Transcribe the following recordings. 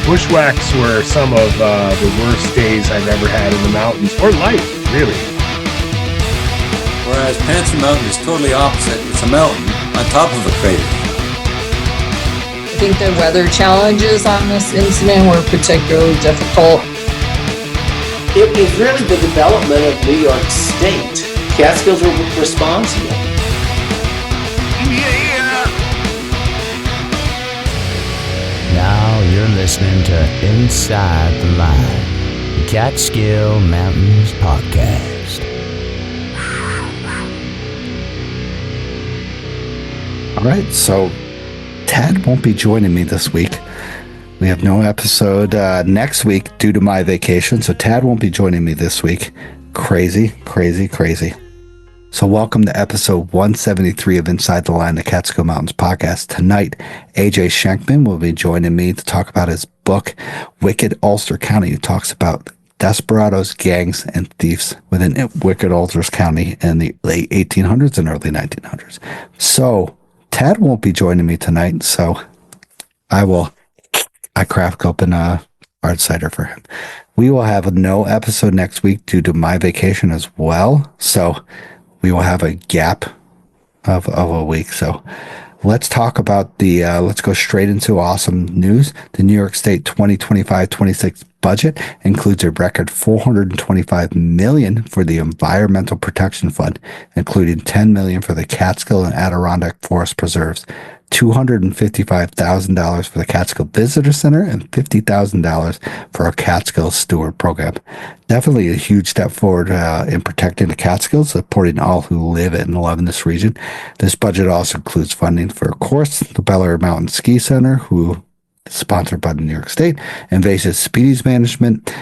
Bushwhacks were some of the worst days I've ever had in the mountains, or life, really. Whereas Panther Mountain is totally opposite. It's a mountain on top of a crater. I think the weather challenges on this incident were particularly difficult. It was really the development of New York State. Catskills were responsible. Now you're listening to Inside the Line, the Catskill Mountains Podcast. All right, so Tad won't be joining me this week. We have no episode next week due to my vacation, so Tad won't be joining me this week. Crazy. So welcome to episode 173 of Inside the Line, the Catskill Mountains Podcast. Tonight, AJ Schenkman will be joining me to talk about his book, Wicked Ulster County. He talks about desperados, gangs, and thieves within Wicked Ulster County in the late 1800s and early 1900s. So Tad won't be joining me tonight, so I crack open a hard cider for him. We will have no episode next week due to my vacation as well, so we will have a gap of a week. So let's talk about let's go straight into awesome news. The New York State 2025-26 budget includes a record $425 million for the Environmental Protection Fund, including $10 million for the Catskill and Adirondack Forest Preserves, $255,000 for the Catskill Visitor Center, and $50,000 for our Catskill Steward Program. Definitely a huge step forward in protecting the Catskills, supporting all who live and love in this region. This budget also includes funding for, of course, the Bel-Air Mountain Ski Center, who is sponsored by the New York State, invasive species management,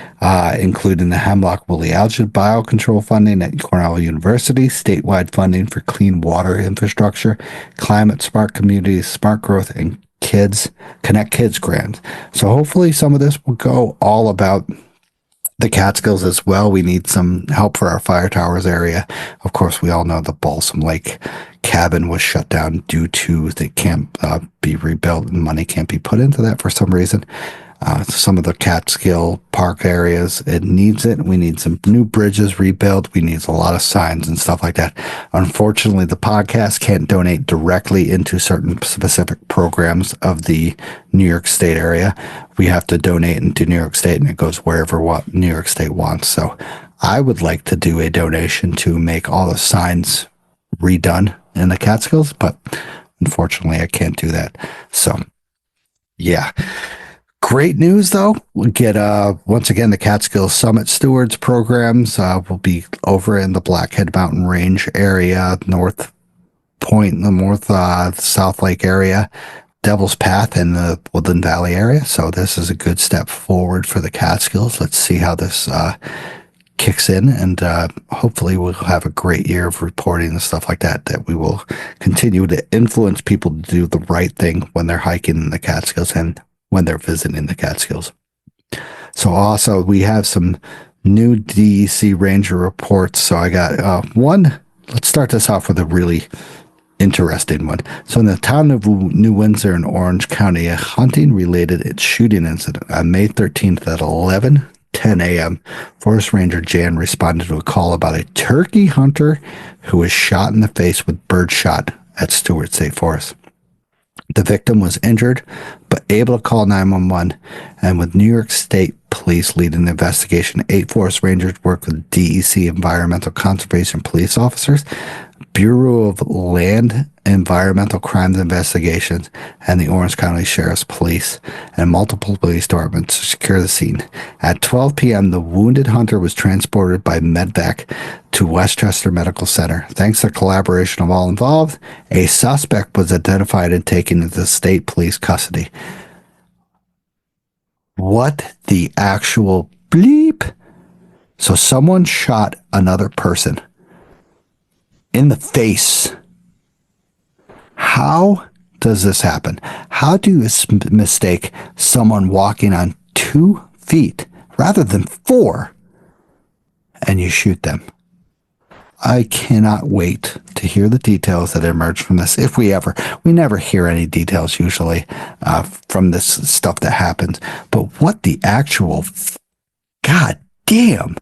including the Hemlock Woolly Algae biocontrol funding at Cornell University, statewide funding for clean water infrastructure, climate smart communities, smart growth, and Connect Kids grants. So hopefully some of this will go all about the Catskills as well. We need some help for our fire towers area. Of course, we all know the Balsam Lake cabin was shut down due to it can't be rebuilt and money can't be put into that for some reason. Some of the Catskill Park areas, it needs it. We need some new bridges rebuilt. We need a lot of signs and stuff like that. Unfortunately, the podcast can't donate directly into certain specific programs of the New York State area. We have to donate into New York State, and it goes wherever what New York State wants. So I would like to do a donation to make all the signs redone in the Catskills, but unfortunately I can't do that. So yeah. Great news, though. We'll get, once again, the Catskill Summit Stewards programs will be over in the Blackhead Mountain Range area, North Point, the South Lake area, Devil's Path, and the Woodland Valley area. So this is a good step forward for the Catskills. Let's see how this kicks in, and hopefully we'll have a great year of reporting and stuff like that, that we will continue to influence people to do the right thing when they're hiking in the Catskills and when they're visiting the Catskills. So also we have some new DEC ranger reports. So I got one. Let's start this off with a really interesting one. So in the town of New Windsor in Orange County, a hunting-related shooting incident on May 13th at 11:10 a.m., Forest Ranger Jan responded to a call about a turkey hunter who was shot in the face with birdshot at Stewart State Forest. The victim was injured, but able to call 911, and with New York State Police leading the investigation, 8 forest rangers worked with DEC Environmental Conservation Police officers, Bureau of Land Environmental Crimes Investigations, and the Orange County Sheriff's Police, and multiple police departments to secure the scene. At 12 p.m., the wounded hunter was transported by medvac to Westchester Medical Center. Thanks to the collaboration of all involved, a suspect was identified and taken into state police custody. What the actual bleep? So someone shot another person in the face. How does this happen? How do you mistake someone walking on 2 feet rather than 4 and you shoot them? I cannot wait to hear the details that emerge from this. If we never hear any details usually from this stuff that happens. But what the actual, god damn,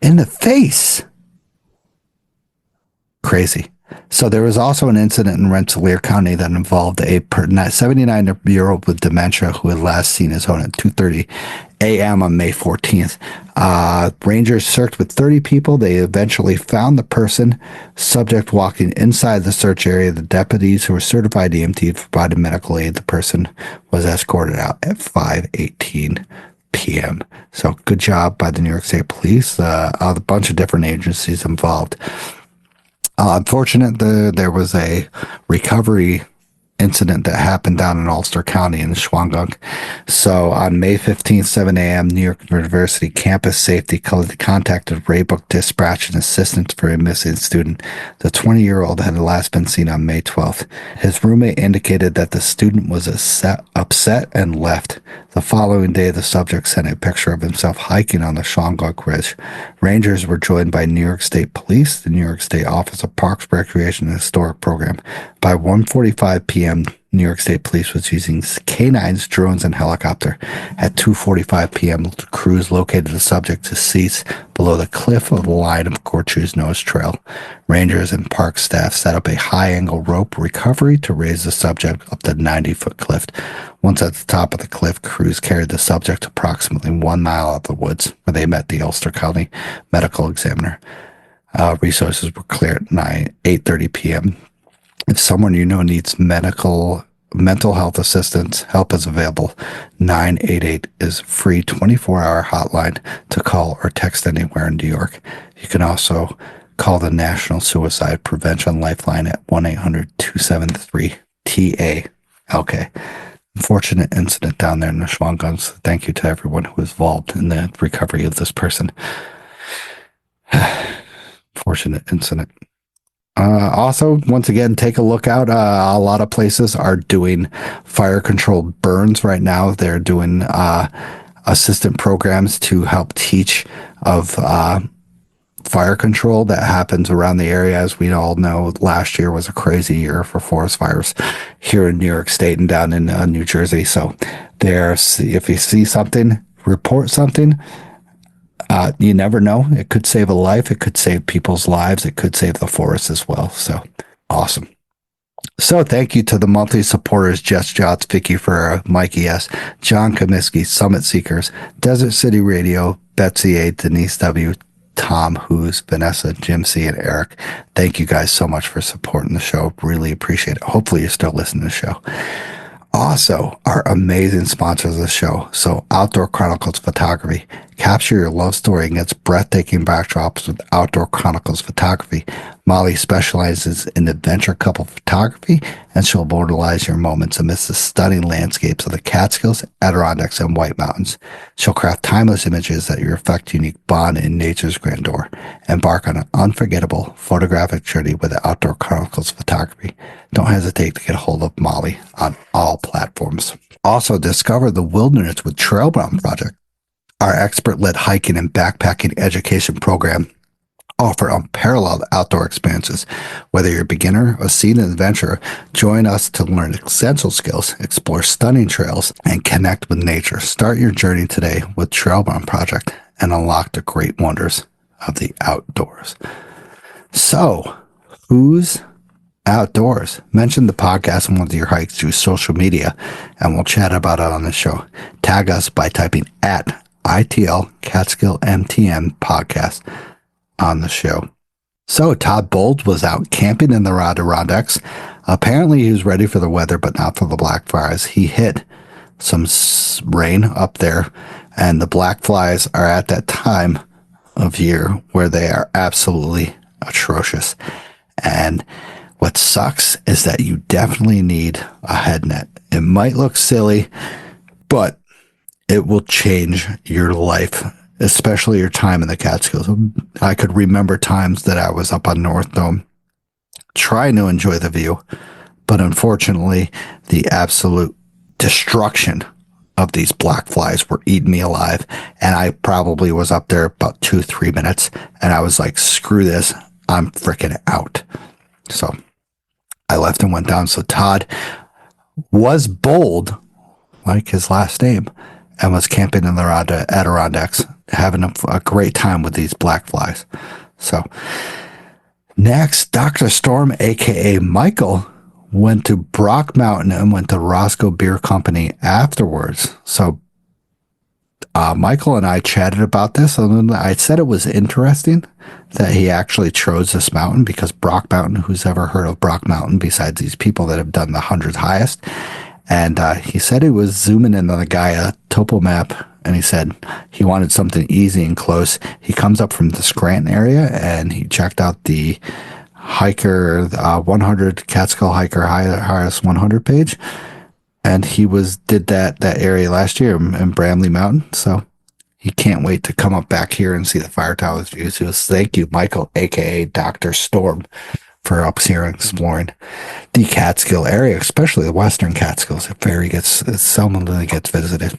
in the face. Crazy. So there was also an incident in Rensselaer County that involved a 79-year-old with dementia who had last seen his home at 2:30 a.m. on May 14th. Rangers searched with 30 people. They eventually found the person, subject walking inside the search area. The deputies who were certified EMT provided medical aid. The person was escorted out at 5:18 p.m. So good job by the New York State Police, a bunch of different agencies involved. Unfortunately, there was a recovery incident that happened down in Ulster County in Schwangunk. So on May 15th, 7 a.m., New York University campus safety contacted Raybook Dispatch and assistance for a missing student. The 20-year-old had last been seen on May 12th. His roommate indicated that the student was upset and left. The following day, the subject sent a picture of himself hiking on the Schwangunk Ridge. Rangers were joined by New York State Police, the New York State Office of Parks, Recreation, and Historic Program. By 1:45 p.m., New York State Police was using canines, drones, and helicopter. At 2:45 p.m., the crews located the subject deceased below the cliff of the line of Gorchu's Nose Trail. Rangers and park staff set up a high-angle rope recovery to raise the subject up the 90-foot cliff. Once at the top of the cliff, crews carried the subject approximately 1 mile out of the woods, where they met the Ulster County medical examiner. Resources were clear at 8:30 p.m. If someone you know needs mental health assistance, help is available. 988 is a free 24-hour hotline to call or text anywhere in New York. You can also call the National Suicide Prevention Lifeline at 1-800-273-TALK. Unfortunate incident down there in the Schwanguns. Thank you to everyone who was involved in the recovery of this person. Fortunate incident. Also, once again, take a look out. A lot of places are doing fire controlled burns right now. They're doing assistant programs to help teach of fire control that happens around the area. As we all know, last year was a crazy year for forest fires here in New York State and down in New Jersey. So if you see something, report something. You never know. It could save a life. It could save people's lives. It could save the forest as well. So awesome. So thank you to the monthly supporters, Jess Jots, Vicky Ferreira, Mikey S., John Comiskey, Summit Seekers, Desert City Radio, Betsy A., Denise W., Tom Who's, Vanessa, Jim C., and Eric. Thank you guys so much for supporting the show. Really appreciate it. Hopefully you're still listening to the show. Also, our amazing sponsors of the show. So Outdoor Chronicles Photography. Capture your love story against breathtaking backdrops with Outdoor Chronicles Photography. Molly specializes in adventure couple photography, and she'll immortalize your moments amidst the stunning landscapes of the Catskills, Adirondacks, and White Mountains. She'll craft timeless images that reflect unique bond in nature's grandeur. Embark on an unforgettable photographic journey with Outdoor Chronicles Photography. Don't hesitate to get a hold of Molly on all platforms. Also, discover the wilderness with Trailbound Project. Our expert-led hiking and backpacking education program offer unparalleled outdoor experiences. Whether you're a beginner or seasoned adventurer, join us to learn essential skills, explore stunning trails, and connect with nature. Start your journey today with Trailbound Project and unlock the great wonders of the outdoors. So, who's outdoors? Mention the podcast on one of your hikes through social media, and we'll chat about it on the show. Tag us by typing at ITL Catskill MTM podcast on the show. So Todd Bold was out camping in the Adirondacks. Apparently he was ready for the weather, but not for the black flies. He hit some rain up there, and the black flies are at that time of year where they are absolutely atrocious. And what sucks is that you definitely need a head net. It might look silly, but it will change your life, especially your time in the Catskills. I could remember times that I was up on North Dome trying to enjoy the view, but unfortunately, the absolute destruction of these black flies were eating me alive. And I probably was up there about 2-3 minutes. And I was like, screw this. I'm freaking out. So I left and went down. So Todd was bold, like his last name, and was camping in the Adirondacks, having a great time with these black flies. So next, Dr. Storm, aka Michael, went to Brock Mountain and went to Roscoe Beer Company afterwards. So Michael and I chatted about this, and I said it was interesting that he actually chose this mountain, because Brock Mountain, who's ever heard of Brock Mountain besides these people that have done the 100th highest? And he said he was zooming in on the Gaia topo map, and he said he wanted something easy and close. He comes up from the Scranton area, and he checked out the hiker 100 Catskill hiker highest 100 page, and he did that area last year in Bramley Mountain. So he can't wait to come up back here and see the fire towers views. He was, thank you, Michael, aka Dr. Storm, for up here exploring the Catskill area, especially the Western Catskills. It seldomly gets visited.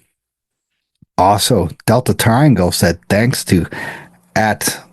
Also, Delta Triangle said thanks to at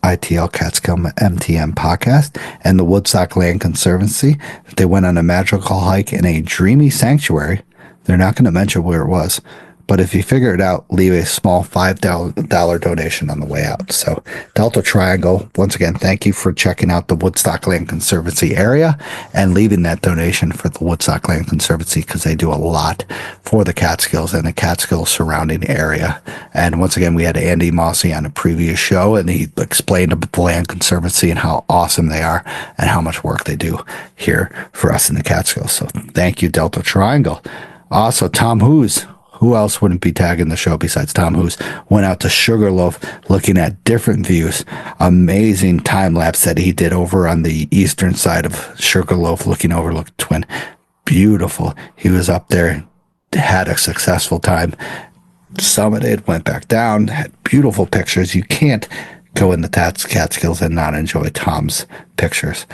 ITL Catskill MTM podcast and the Woodstock Land Conservancy. They went on a magical hike in a dreamy sanctuary. They're not going to mention where it was, but if you figure it out, leave a small $5 donation on the way out. So Delta Triangle, once again, thank you for checking out the Woodstock Land Conservancy area and leaving that donation for the Woodstock Land Conservancy, because they do a lot for the Catskills and the Catskill surrounding area. And once again, we had Andy Mossy on a previous show, and he explained about the Land Conservancy and how awesome they are and how much work they do here for us in the Catskills. So thank you, Delta Triangle. Also, Tom Hoos. Who else wouldn't be tagging the show besides Tom Hoos? Went out to Sugarloaf looking at different views. Amazing time lapse that he did over on the eastern side of Sugarloaf, looking over Twin. Beautiful. He was up there, had a successful time, summited, went back down, had beautiful pictures. You can't go in the Catskills and not enjoy Tom's pictures.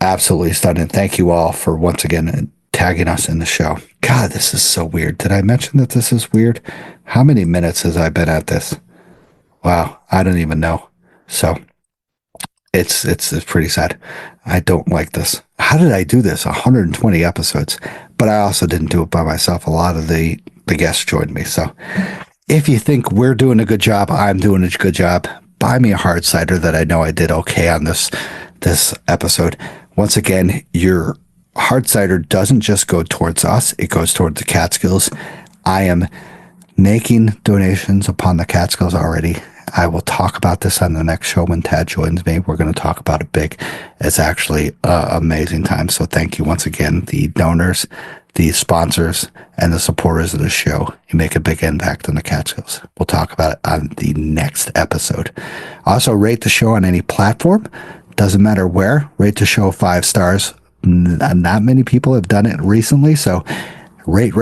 Absolutely stunning. Thank you all for once again tagging us in the show. God, this is so weird. Did I mention that this is weird? How many minutes has I been at this? Wow, I don't even know. So it's pretty sad. I don't like this. How did I do this? 120 episodes. But I also didn't do it by myself. A lot of the guests joined me. So if you think we're doing a good job, I'm doing a good job, buy me a hard cider that I know I did okay on this episode. Once again, your hard cider doesn't just go towards us, it goes towards the Catskills. I am making donations upon the Catskills already. I will talk about this on the next show when Tad joins me. We're going to talk about it big. It's actually an amazing time. So thank you once again, the donors, the sponsors, and the supporters of the show. You make a big impact on the Catskills. We'll talk about it on the next episode. Also, rate the show on any platform. Doesn't matter where. Rate the show 5 stars. Not many people have done it recently, so rate.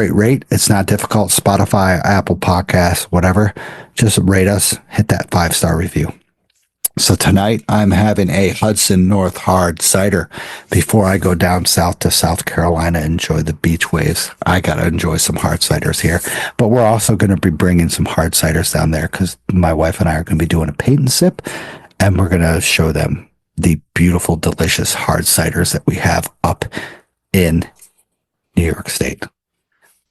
It's not difficult. Spotify, Apple Podcasts, whatever. Just rate us. Hit that 5-star review. So tonight I'm having a Hudson North hard cider before I go down south to South Carolina and enjoy the beach waves. I got to enjoy some hard ciders here, but we're also going to be bringing some hard ciders down there because my wife and I are going to be doing a paint and sip, and we're going to show them the beautiful, delicious hard ciders that we have up in New York State.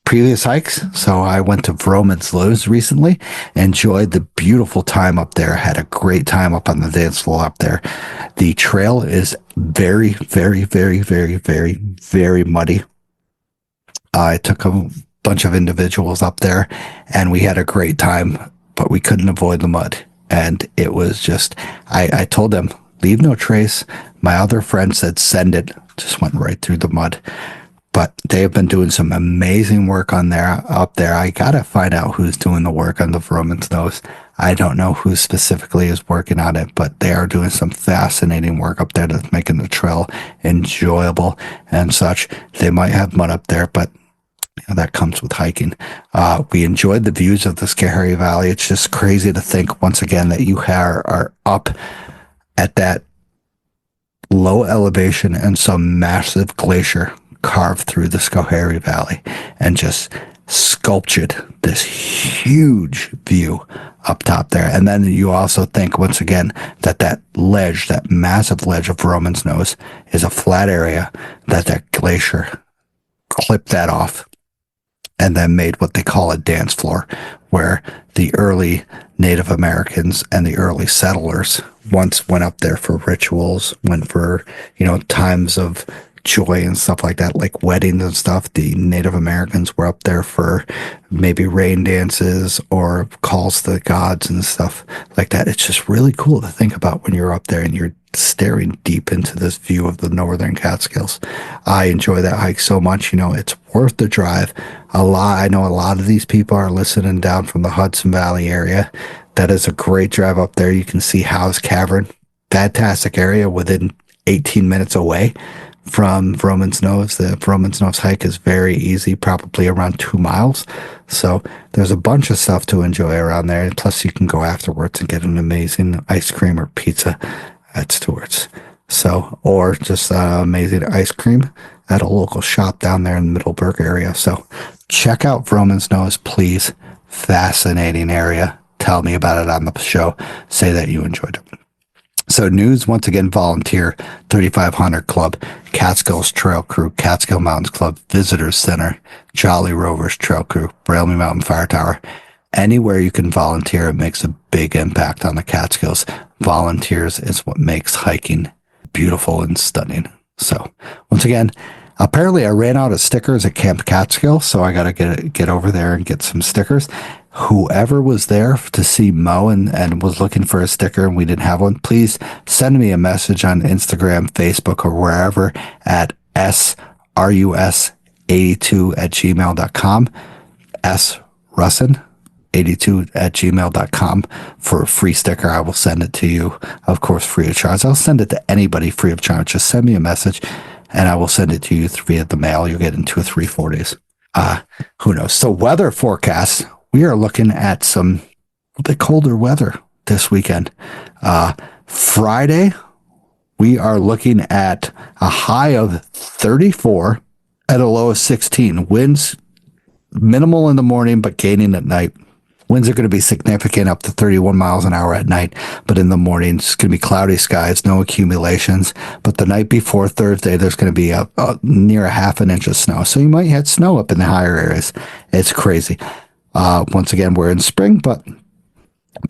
Previous hikes. So I went to Vroman's Lows recently, enjoyed the beautiful time up there, had a great time up on the dance floor up there. The trail is very, very, very, very, very, very muddy. I took a bunch of individuals up there and we had a great time, but we couldn't avoid the mud. And it was just, I told them, leave no trace. My other friend said, send it. Just went right through the mud. But they have been doing some amazing work up there. I got to find out who's doing the work on the Vroman's Nose. I don't know who specifically is working on it, but they are doing some fascinating work up there that's making the trail enjoyable and such. They might have mud up there, but that comes with hiking. We enjoyed the views of the Schoharie Valley. It's just crazy to think once again that you are up at that low elevation and some massive glacier carved through the Schoharie Valley and just sculptured this huge view up top there. And then you also think, once again, that ledge, that massive ledge of Roman's Nose is a flat area, that glacier clipped that off and then made what they call a dance floor, where the early Native Americans and the early settlers once went up there for rituals, went for, times of joy and stuff like that, like weddings and stuff. The Native Americans were up there for maybe rain dances or calls to the gods and stuff like that. It's just really cool to think about when you're up there and you're staring deep into this view of the northern Catskills. I enjoy that hike so much. It's worth the drive. I know a lot of these people are listening down from the Hudson Valley area. That is a great drive up there. You can see Howe's Cavern, fantastic area within 18 minutes away from Roman's Nose. The Roman's Nose hike is very easy, probably around 2 miles. So there's a bunch of stuff to enjoy around there. Plus you can go afterwards and get an amazing ice cream or pizza at Stewart's. So, or just amazing ice cream at a local shop down there in the Middleburg area. So check out Roman's Nose, please. Fascinating area. Tell me about it on the show. Say that you enjoyed it. So news, once again, volunteer, 3500 Club, Catskills Trail Crew, Catskill Mountains Club, Visitors Center, Jolly Rovers Trail Crew, Brailey Mountain Fire Tower. Anywhere you can volunteer, it makes a big impact on the Catskills. Volunteers is what makes hiking beautiful and stunning. So once again, apparently I ran out of stickers at Camp Catskill, so I got to get over there and get some stickers. Whoever was there to see Mo and was looking for a sticker and we didn't have one, please send me a message on Instagram, Facebook, or wherever at srus82@gmail.com, srussin82@gmail.com for a free sticker. I will send it to you, of course, free of charge. I'll send it to anybody free of charge. Just send me a message and I will send it to you via the mail. You'll get it in 2 or 3 4 days. Who knows? So weather forecast. We are looking at some a bit colder weather this weekend. Friday, we are looking at a high of 34 and a low of 16. Winds minimal in the morning, but gaining at night. Winds are going to be significant, up to 31 miles an hour at night, but in the morning, it's going to be cloudy skies, no accumulations. But the night before Thursday, there's going to be near a half an inch of snow. So you might have snow up in the higher areas. It's crazy. Once again, we're in spring, but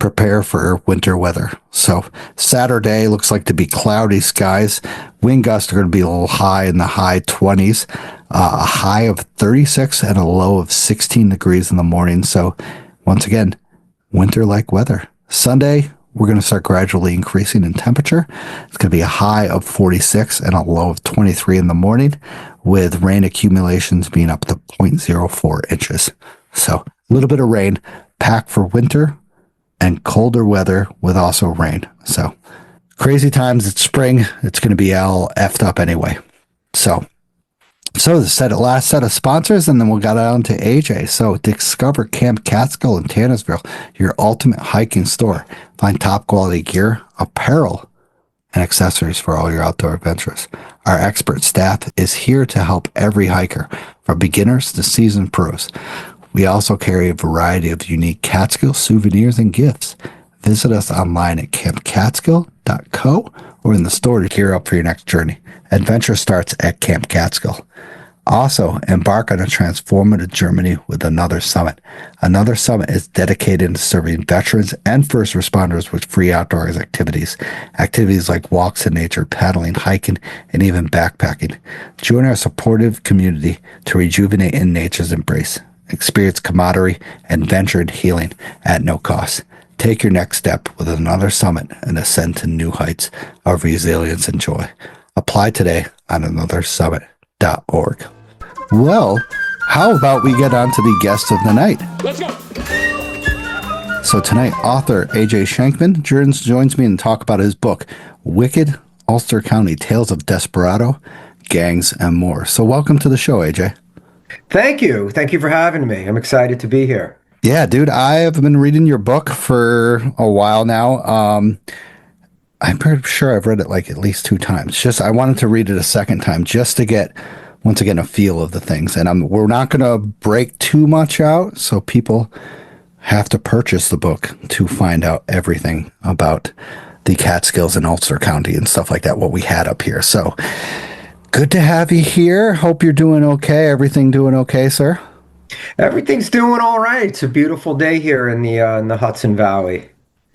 prepare for winter weather. So Saturday looks like to be cloudy skies. Wind gusts are going to be a little high in the high 20s, a high of 36 and a low of 16 degrees in the morning. So once again, winter-like weather. Sunday, we're going to start gradually increasing in temperature. It's going to be a high of 46 and a low of 23 in the morning, with rain accumulations being up to 0.04 inches. So a little bit of rain, packed for winter and colder weather with also rain. So crazy times. It's spring. It's going to be all effed up anyway. So the last set of sponsors, and then we'll get on to AJ. So discover Camp Catskill in Tannersville, your ultimate hiking store. Find top quality gear, apparel, and accessories for all your outdoor adventures. Our expert staff is here to help every hiker, from beginners to seasoned pros. We also carry a variety of unique Catskill souvenirs and gifts. Visit us online at campcatskill.co or in the store to gear up for your next journey. Adventure starts at Camp Catskill. Also, embark on a transformative journey with Another Summit. Another Summit is dedicated to serving veterans and first responders with free outdoors activities. Activities like walks in nature, paddling, hiking, and even backpacking. Join our supportive community to rejuvenate in nature's embrace. Experience camaraderie and venture and healing at no cost. Take your next step with Another Summit and ascend to new heights of resilience and joy. Apply today on anothersummit.org. Well, how about we get on to the guest of the night? Let's go! So tonight, author AJ Schenkman joins me and talk about his book, Wicked, Ulster County, Tales of Desperado, Gangs, and More. So welcome to the show, AJ. Thank you. Thank you for having me. I'm excited to be here. Yeah, dude, I have been reading your book for a while now. I'm pretty sure I've read it like at least 2 times. I wanted to read it a second time just to get once again, a feel of the things. And we're not going to break too much out, so people have to purchase the book to find out everything about the Catskills in Ulster County and stuff like that, what we had up here. So good to have you here. Hope you're doing okay. Everything doing okay, sir? Everything's doing all right. It's a beautiful day here in the Hudson Valley.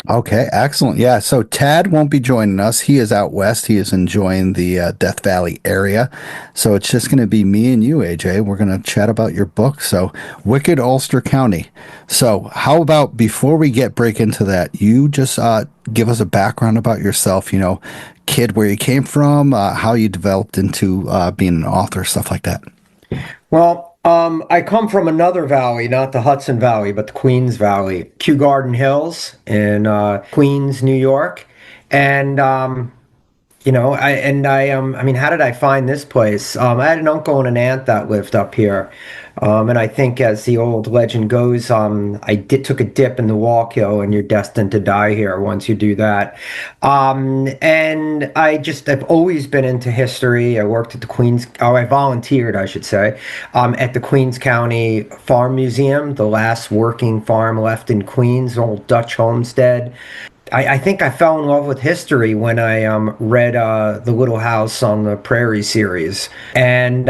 Okay, excellent. Yeah, so Tad won't be joining us. He is out west. He is enjoying the Death Valley area. So it's just going to be me and you, AJ. We're going to chat about your book. So Wicked Ulster County. So how about before we break into that, you just give us a background about yourself, kid, where you came from, how you developed into being an author, stuff like that. Well, I come from another valley, not the Hudson Valley, but the Queens Valley, Kew Garden Hills in Queens, New York. And I mean, how did I find this place? I had an uncle and an aunt that lived up here. And I think, as the old legend goes, took a dip in the Wallkill, and you're destined to die here once you do that. And I've always been into history. I worked at I volunteered, I should say, at the Queens County Farm Museum, the last working farm left in Queens, old Dutch homestead. I think I fell in love with history when I read The Little House on the Prairie series. And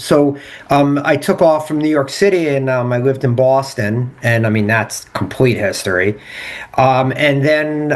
so I took off from New York City, and I lived in Boston. And I mean, that's complete history. And then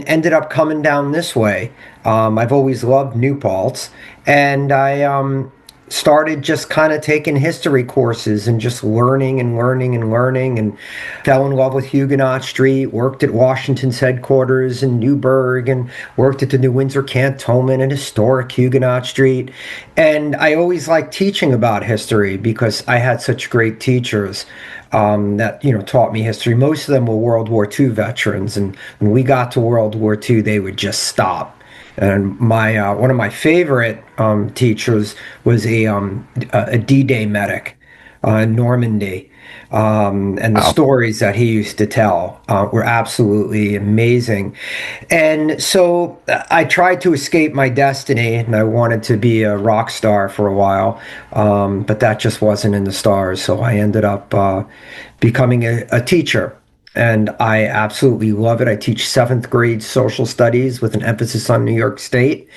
ended up coming down this way. I've always loved New Paltz. And I started just kind of taking history courses and just learning and fell in love with Huguenot Street, worked at Washington's headquarters in Newburgh, and worked at the New Windsor Cantonment and historic Huguenot Street. And I always liked teaching about history because I had such great teachers that taught me history. Most of them were World War II veterans, and when we got to World War II, they would just stop. And my one of my favorite teachers was a D-Day medic in Normandy, and the stories that he used to tell were absolutely amazing. And so I tried to escape my destiny, and I wanted to be a rock star for a while, but that just wasn't in the stars. So I ended up becoming a teacher. And I absolutely love it. I teach 7th grade social studies with an emphasis on New York State.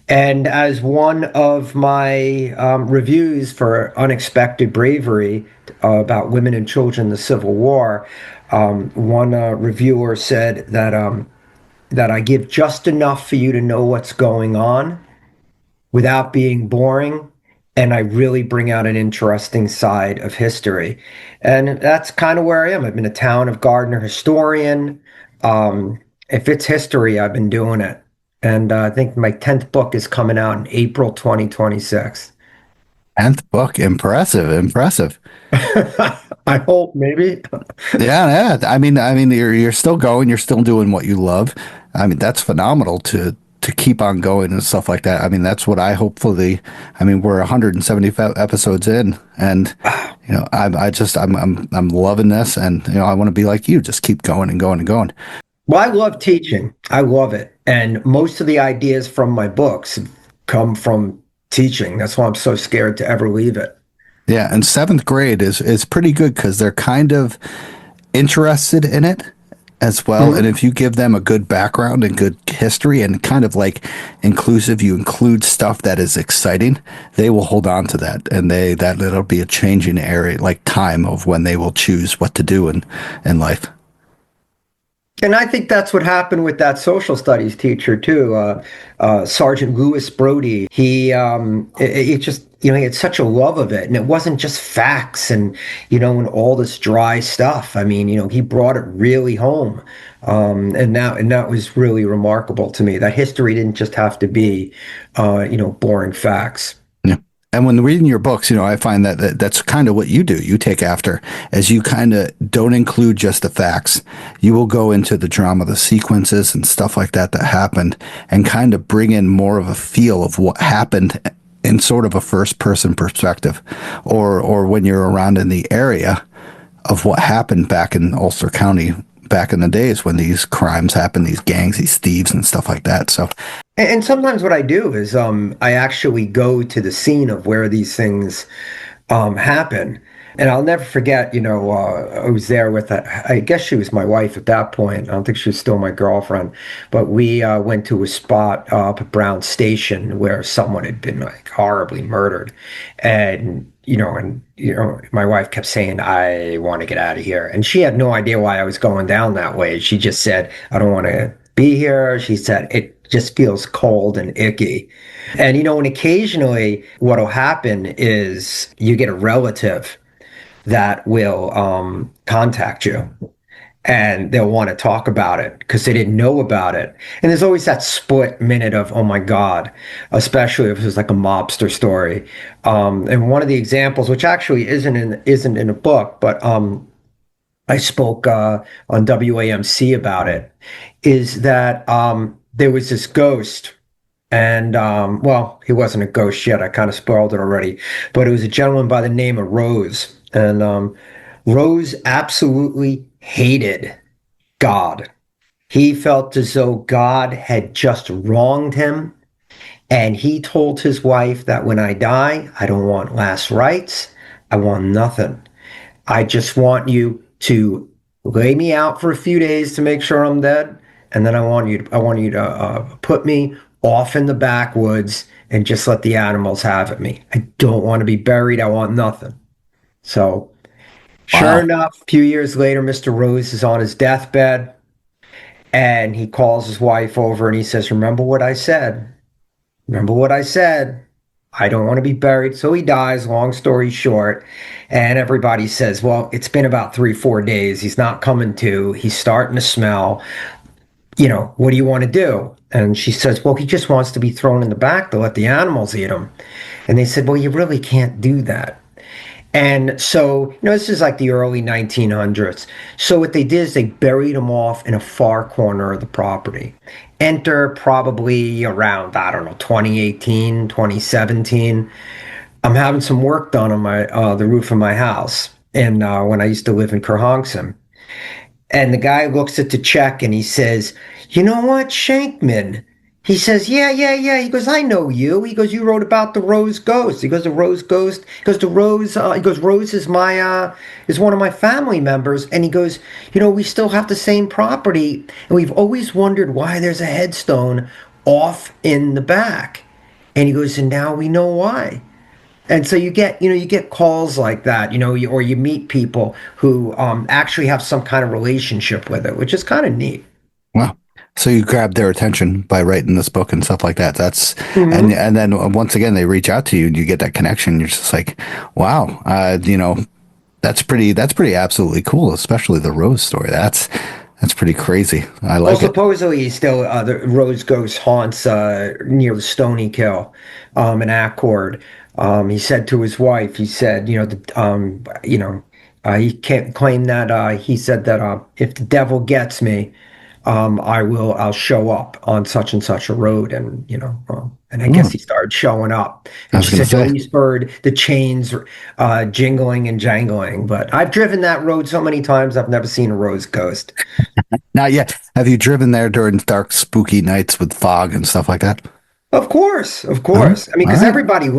And as one of my reviews for Unexpected Bravery about women and children in the Civil War, one reviewer said that I give just enough for you to know what's going on without being boring, and I really bring out an interesting side of history. And that's kind of where I am. I've been a town of Gardner historian. If it's history, I've been doing it. And I think my 10th book is coming out in April 2026. 10th book. Impressive. I hope, maybe. Yeah. I mean, you're still going. You're still doing what you love. I mean, that's phenomenal to keep on going and stuff like that. I mean, that's what I hopefully. I mean, we're 175 episodes in, and I'm loving this, and I want to be like you, just keep going and going and going. Well, I love teaching. I love it, and most of the ideas from my books come from teaching. That's why I'm so scared to ever leave it. Yeah, and 7th grade is pretty good because they're kind of interested in it as well. Mm-hmm. And if you give them a good background and good history and kind of like inclusive, you include stuff that is exciting, they will hold on to that. And that'll be a changing area, like time of when they will choose what to do in life. And I think that's what happened with that social studies teacher too, Sergeant Lewis Brody. He just, he had such a love of it, and it wasn't just facts and and all this dry stuff. I mean, he brought it really home, and that was really remarkable to me. That history didn't just have to be, boring facts. Yeah. And when reading your books, I find that that's kind of what you do. You take after, as you kind of don't include just the facts. You will go into the drama, the sequences and stuff like that happened, and kind of bring in more of a feel of what happened in sort of a first person perspective, or when you're around in the area of what happened back in Ulster County back in the days when these crimes happened, these gangs, these thieves and stuff like that. So, And sometimes what I do is I actually go to the scene of where these things happen. And I'll never forget, I was there with, I guess she was my wife at that point. I don't think she was still my girlfriend. But we went to a spot up at Brown Station where someone had been like horribly murdered. And, my wife kept saying, I want to get out of here. And she had no idea why I was going down that way. She just said, I don't want to be here. She said, it just feels cold and icky. And, and occasionally what'll happen is you get a relative that will contact you and they'll want to talk about it because they didn't know about it. And there's always that split minute of, oh my God, especially if it was like a mobster story. And one of the examples, which actually isn't in a book, but I spoke on WAMC about it, is that there was this ghost. And, he wasn't a ghost yet. I kind of spoiled it already. But it was a gentleman by the name of Rose. And Rose absolutely hated God. He felt as though God had just wronged him. And he told his wife that when I die, I don't want last rites. I want nothing. I just want you to lay me out for a few days to make sure I'm dead. And then I want you to put me off in the backwoods and just let the animals have at me. I don't want to be buried. I want nothing. So sure enough, a few years later, Mr. Rose is on his deathbed and he calls his wife over and he says, remember what I said? Remember what I said? I don't want to be buried. So he dies, long story short. And everybody says, well, it's been about 3-4 days. He's not coming to. He's starting to smell. What do you want to do? And she says, well, he just wants to be thrown in the back to let the animals eat him. And they said, well, you really can't do that. And so, this is like the early 1900s. So what they did is they buried him off in a far corner of the property. Enter probably around, I don't know, 2018, 2017. I'm having some work done on my the roof of my house. And when I used to live in Kerhonkson. And the guy looks at the check and he says, you know what, Schenkman? He says, yeah. He goes, I know you. He goes, you wrote about the Rose Ghost. He goes, the Rose Ghost. He goes, Rose is is one of my family members. And he goes, we still have the same property. And we've always wondered why there's a headstone off in the back. And he goes, and now we know why. And so you get calls like that, or you meet people who actually have some kind of relationship with it, which is kind of neat. wow. So you grabbed their attention by writing this book and stuff like that. That's and then once again they reach out to you and you get that connection. You're just like, wow, that's pretty absolutely cool. Especially the Rose story. That's pretty crazy. I like it. Supposedly still the Rose Ghost haunts near the Stony Kill in Accord. He said to his wife, he said, he can't claim that. He said that if the devil gets me, I'll show up on such and such a road. And, and I guess he started showing up. And she said, he always heard the chains jingling and jangling. But I've driven that road so many times, I've never seen a Rose Ghost. Not yet. Have you driven there during dark, spooky nights with fog and stuff like that? Of course. I mean, because everyone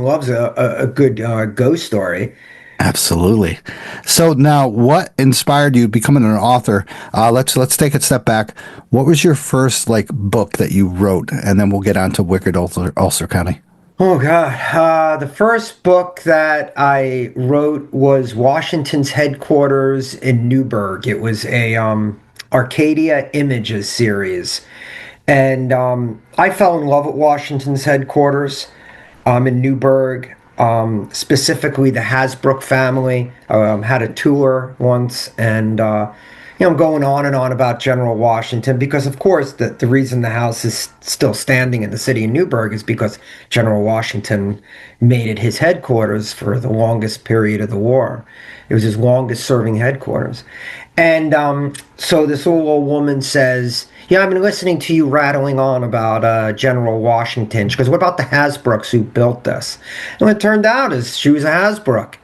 loves a good ghost story. Absolutely. So now, what inspired you becoming an author? Let's take a step back. What was your first book that you wrote, and then we'll get on to Wicked Ulster County. Oh God, the first book that I wrote was Washington's Headquarters in Newburgh. It was a Arcadia Images series. And I fell in love with Washington's Headquarters in Newburgh, specifically the Hasbrook family. Had a tour once, and I'm going on and on about General Washington because, of course, the reason the house is still standing in the city of Newburgh is because General Washington made it his headquarters for the longest period of the war. It was his longest serving headquarters. And so this little old woman says, yeah, I've been listening to you rattling on about General Washington. She goes, what about the Hasbrooks who built this? And what it turned out is she was a Hasbrook.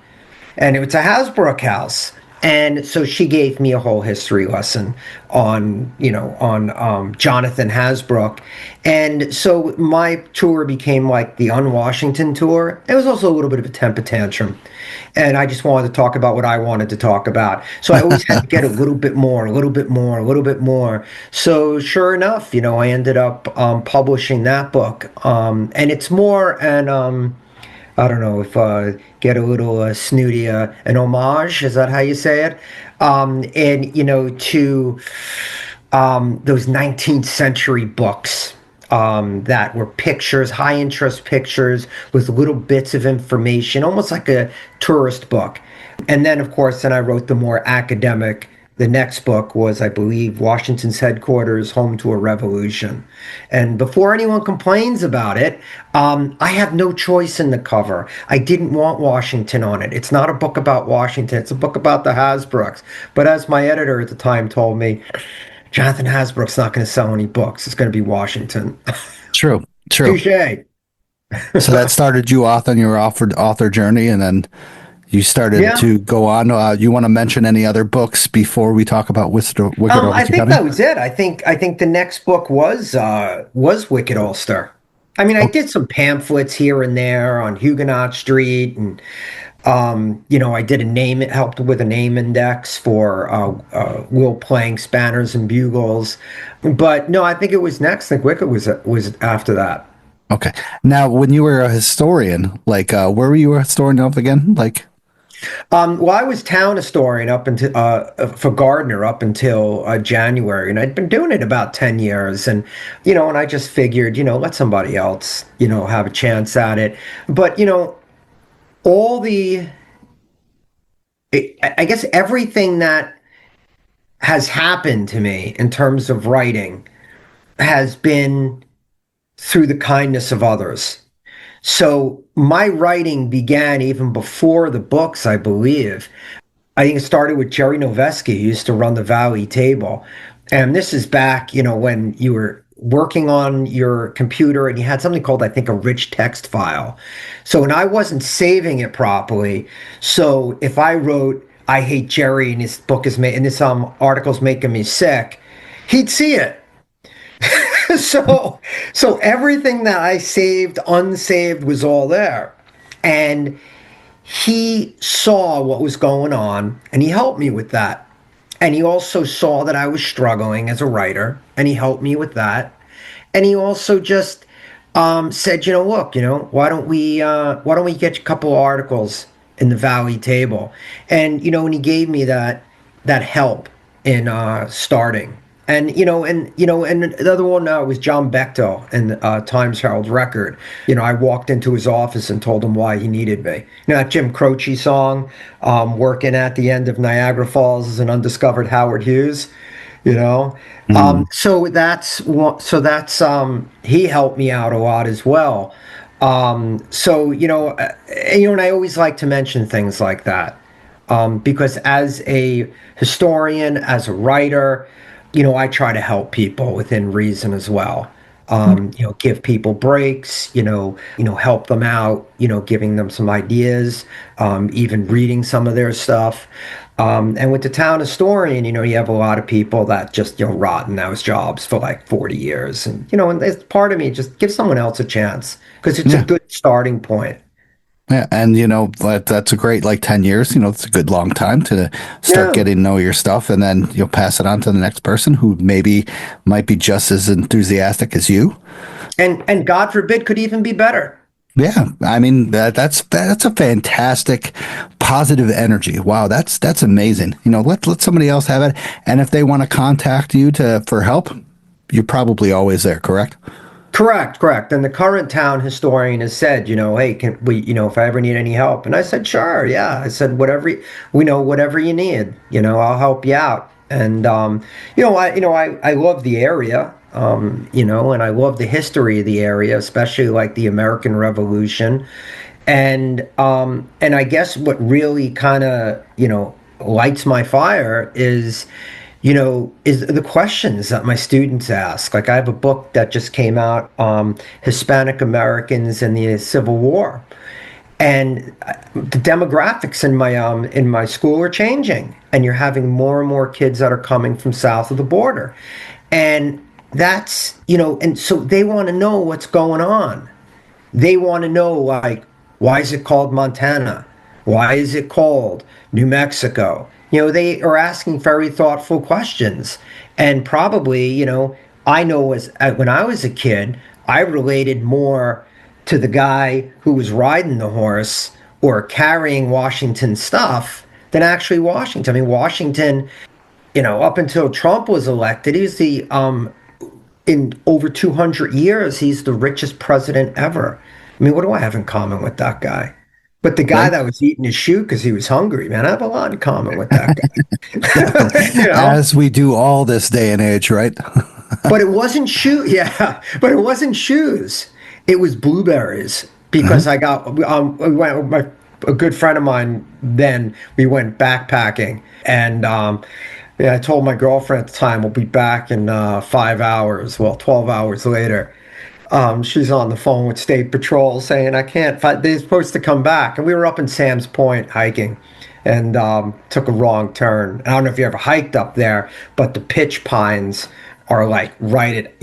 And it was a Hasbrook house. And so she gave me a whole history lesson on, Jonathan Hasbrook. And so my tour became like the Un-Washington tour. It was also a little bit of a temper tantrum. And I just wanted to talk about what I wanted to talk about. So I always had to get a little bit more, a little bit more, a little bit more. So sure enough, I ended up publishing that book. And it's more I don't know if get a little snooty, an homage, is that how you say it? And to those 19th century books that were pictures, high interest pictures with little bits of information, almost like a tourist book. And then, of course, then I wrote the more academic. The next book was, I believe, Washington's Headquarters, Home to a Revolution. And before anyone complains about it, I have no choice in the cover. I didn't want Washington on it. It's not a book about Washington. It's a book about the Hasbrooks. But as my editor at the time told me, Jonathan Hasbrook's not going to sell any books. It's going to be Washington. True. Touché. So that started you off on your author journey, and then you started to go on. You want to mention any other books before we talk about Wicked Ulster I think County? that was it. I think the next book was Wicked Ulster. I mean, I did some pamphlets here and there on Huguenot Street, and I did helped with a name index for Will playing Spanners and Bugles. But no, I think it was next. I think Wicked was after that. Okay. Now, when you were a historian, where were you a historian of again? Well, I was town historian up until for Gardner up until January, and I'd been doing it about 10 years, and and I just figured, let somebody else, have a chance at it. But I guess everything that has happened to me in terms of writing has been through the kindness of others. So my writing began even before the books, I believe. I think it started with Jerry Noveski, who used to run the Valley Table. And this is back, when you were working on your computer and you had something called, I think, a rich text file. So, and I wasn't saving it properly. So if I wrote, I hate Jerry and his book and this article's making me sick, he'd see it. So everything that I saved, unsaved was all there. And he saw what was going on and he helped me with that. And he also saw that I was struggling as a writer and he helped me with that. And he also just said, look, why don't we get a couple of articles in the Valley Table? And, and he gave me that help in starting. And and the other one was John Bechtel in Times Herald Record. I walked into his office and told him why he needed me. That Jim Croce song, working at the end of Niagara Falls as an undiscovered Howard Hughes. So that's he helped me out a lot as well. And I always like to mention things like that because as a historian, as a writer, I try to help people within reason as well. Give people breaks, help them out, giving them some ideas, even reading some of their stuff. And with the town historian, you have a lot of people that just, rot in those jobs for like 40 years. And, and there's part of me, just give someone else a chance because it's a good starting point. Yeah, and that's a great 10 years. It's a good long time to start getting to know your stuff, and then you'll pass it on to the next person who might be just as enthusiastic as you, and God forbid could even be better. Yeah, I mean that's a fantastic positive energy. Wow, that's amazing. Let somebody else have it, and if they want to contact you for help, you're probably always there. Correct. Correct. And the current town historian has said, hey, can we, if I ever need any help? And I said, sure, yeah. I said, whatever you need, I'll help you out. And, I love the area, and I love the history of the area, especially like the American Revolution. And I guess what really kind of, lights my fire is the questions that my students ask. Like I have a book that just came out, Hispanic Americans in the Civil War. And the demographics in my school are changing, and you're having more and more kids that are coming from south of the border, and that's and so they want to know what's going on. They want to know, like, why is it called Montana? Why is it called New Mexico? They are asking very thoughtful questions. And probably, I know when I was a kid, I related more to the guy who was riding the horse or carrying Washington stuff than actually Washington. I mean, Washington, up until Trump was elected, he's in over 200 years, he's the richest president ever. I mean, what do I have in common with that guy? But the guy that was eating his shoe because he was hungry, man, I have a lot in common with that guy. As we do all this day and age, right? But it wasn't shoes. Yeah, but it wasn't shoes. It was blueberries because I got we went with a good friend of mine. Then we went backpacking, and I told my girlfriend at the time we'll be back in 5 hours. Well, 12 hours later. She's on the phone with State Patrol saying, I can't, they're supposed to come back. And we were up in Sam's Point hiking and took a wrong turn. I don't know if you ever hiked up there, but the pitch pines are like right at,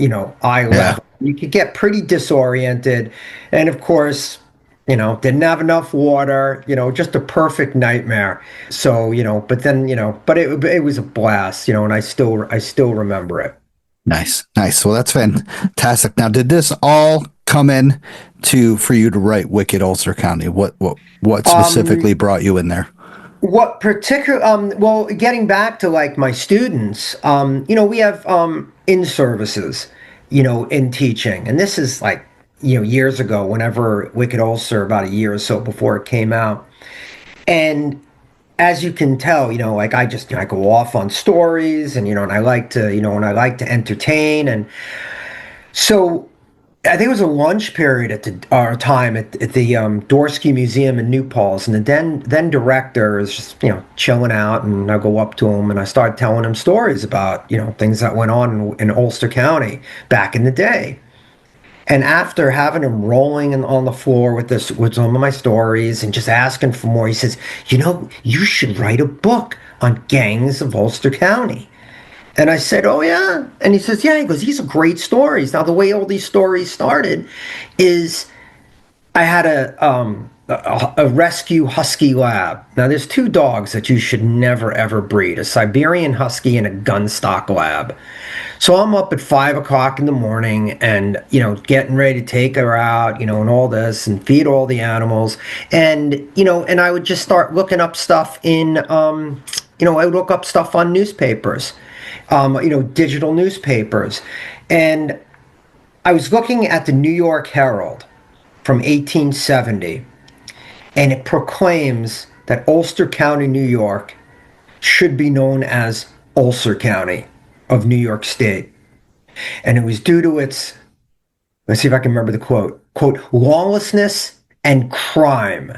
eye level. You could get pretty disoriented. And of course, didn't have enough water, just a perfect nightmare. So, but then, but it was a blast, and I still remember it. Nice. Well, that's fantastic. Now, did this all come in for you to write Wicked Ulster County? What specifically brought you in there? What particular? Well, getting back to like my students, we have in services, in teaching, and this is like years ago. Whenever Wicked Ulster, about a year or so before it came out, and as you can tell, like I go off on stories and, and I like to, entertain. And so I think it was a lunch period at our time at the Dorsky Museum in New Paltz. And the then director is just, chilling out, and I go up to him and I start telling him stories about, things that went on in Ulster County back in the day. And after having him rolling on the floor with some of my stories and just asking for more, he says, you should write a book on gangs of Ulster County. And I said, oh, yeah. And he says, yeah. He goes, these are great stories. Now, the way all these stories started is I had a rescue husky lab. Now, there's two dogs that you should never, ever breed, a Siberian husky and a gunstock lab. So I'm up at 5 o'clock in the morning and, getting ready to take her out, and all this and feed all the animals. And, and I would just start looking up stuff I would look up stuff on newspapers, digital newspapers. And I was looking at the New York Herald from 1870, and it proclaims that Ulster County, New York, should be known as Ulster County of New York State. And it was due to its, let's see if I can remember the quote, lawlessness and crime.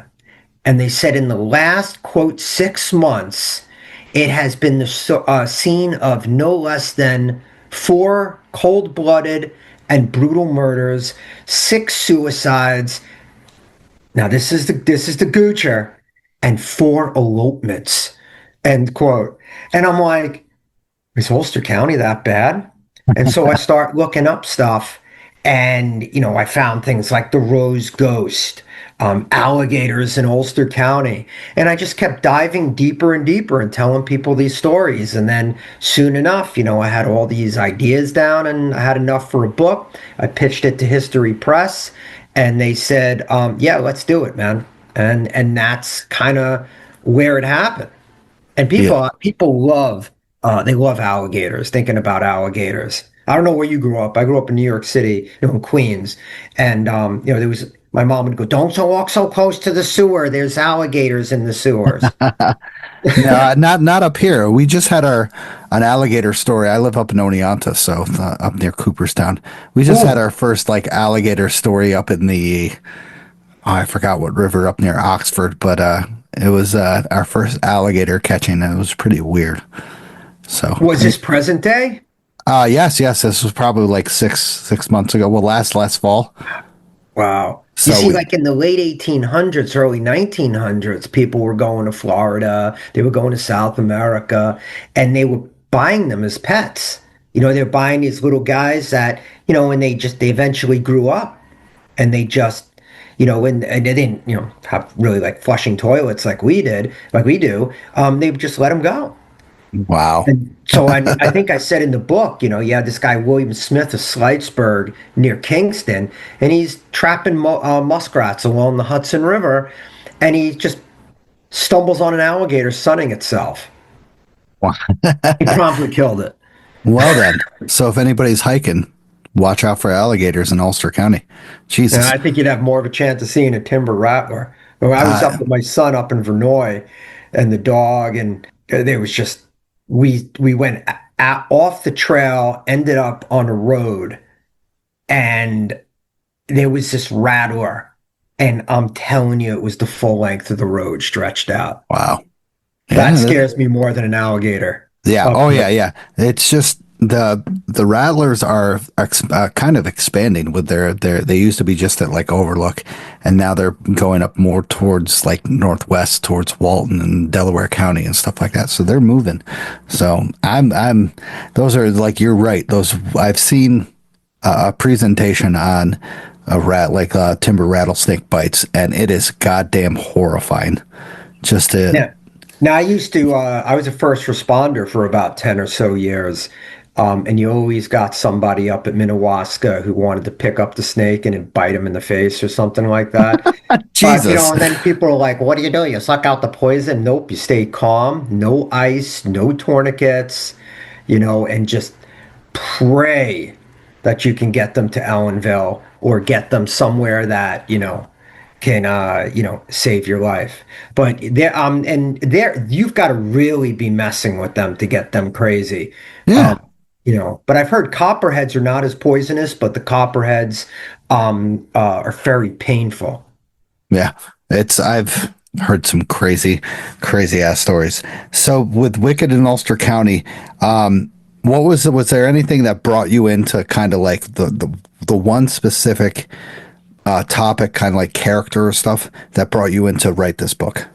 And they said in the last, quote, 6 months, it has been the scene of no less than 4 cold-blooded and brutal murders, 6 suicides. Now this is the Goocher, and 4 elopements, end quote. And I'm like, is Ulster County that bad? And so I start looking up stuff, and I found things like the Rose Ghost, alligators in Ulster County, and I just kept diving deeper and deeper and telling people these stories. And then soon enough, I had all these ideas down, and I had enough for a book. I pitched it to History Press, and they said, "Yeah, let's do it, man." And that's kind of where it happened. And people love. They love alligators, thinking about alligators. I don't know where you grew up. I grew up in New York City, in Queens. And, there was, my mom would go, don't walk so close to the sewer. There's alligators in the sewers. No, not up here. We just had an alligator story. I live up in Oneonta, so up near Cooperstown. We just had our first alligator story up in I forgot what river up near Oxford, but it was our first alligator catching, and it was pretty weird. So was this present day? Yes. This was probably like six months ago. Well, last fall. Wow. You So see, like in the late 1800s, early 1900s, people were going to Florida, they were going to South America, and they were buying them as pets. They're buying these little guys that, and they eventually grew up and they just, and they didn't, have really like flushing toilets like we did, like we do. They would just let them go. wow. And so I think I said in the book, this guy William Smith of Slightsburg near Kingston, and he's trapping muskrats along the Hudson River, and he just stumbles on an alligator sunning itself. Wow. He promptly killed it. Well then, so if anybody's hiking, watch out for alligators in Ulster County. And Jesus. I think you'd have more of a chance of seeing a timber rattler. When I was up with my son up in Verneuil, and the dog, and there was just we went off the trail, ended up on a road, and there was this rattler, and I'm telling you, it was the full length of the road stretched out. Wow. That Yeah, scares me more than an alligator. yeah. Up Oh here. yeah, yeah. It's just the rattlers are kind of expanding with they used to be just at like Overlook, and now they're going up more towards like northwest towards Walton and Delaware County and stuff like that. So they're moving. So I'm those are like, you're right. Those I've seen a presentation on a timber rattlesnake bites, and it is goddamn horrifying. Just to Yeah. Now, I was a first responder for about 10 or so years. And you always got somebody up at Minnewaska who wanted to pick up the snake and then bite him in the face or something like that. But, Jesus. and then people are like, what do? You suck out the poison? Nope. You stay calm, no ice, no tourniquets, and just pray that you can get them to Ellenville or get them somewhere that, can save your life. But you've got to really be messing with them to get them crazy. Yeah. But I've heard copperheads are not as poisonous, but the copperheads are very painful. Yeah, I've heard some crazy, crazy ass stories. So with Wicked in Ulster County, was there anything that brought you into kind of like the one specific topic, kind of like character or stuff that brought you into write this book?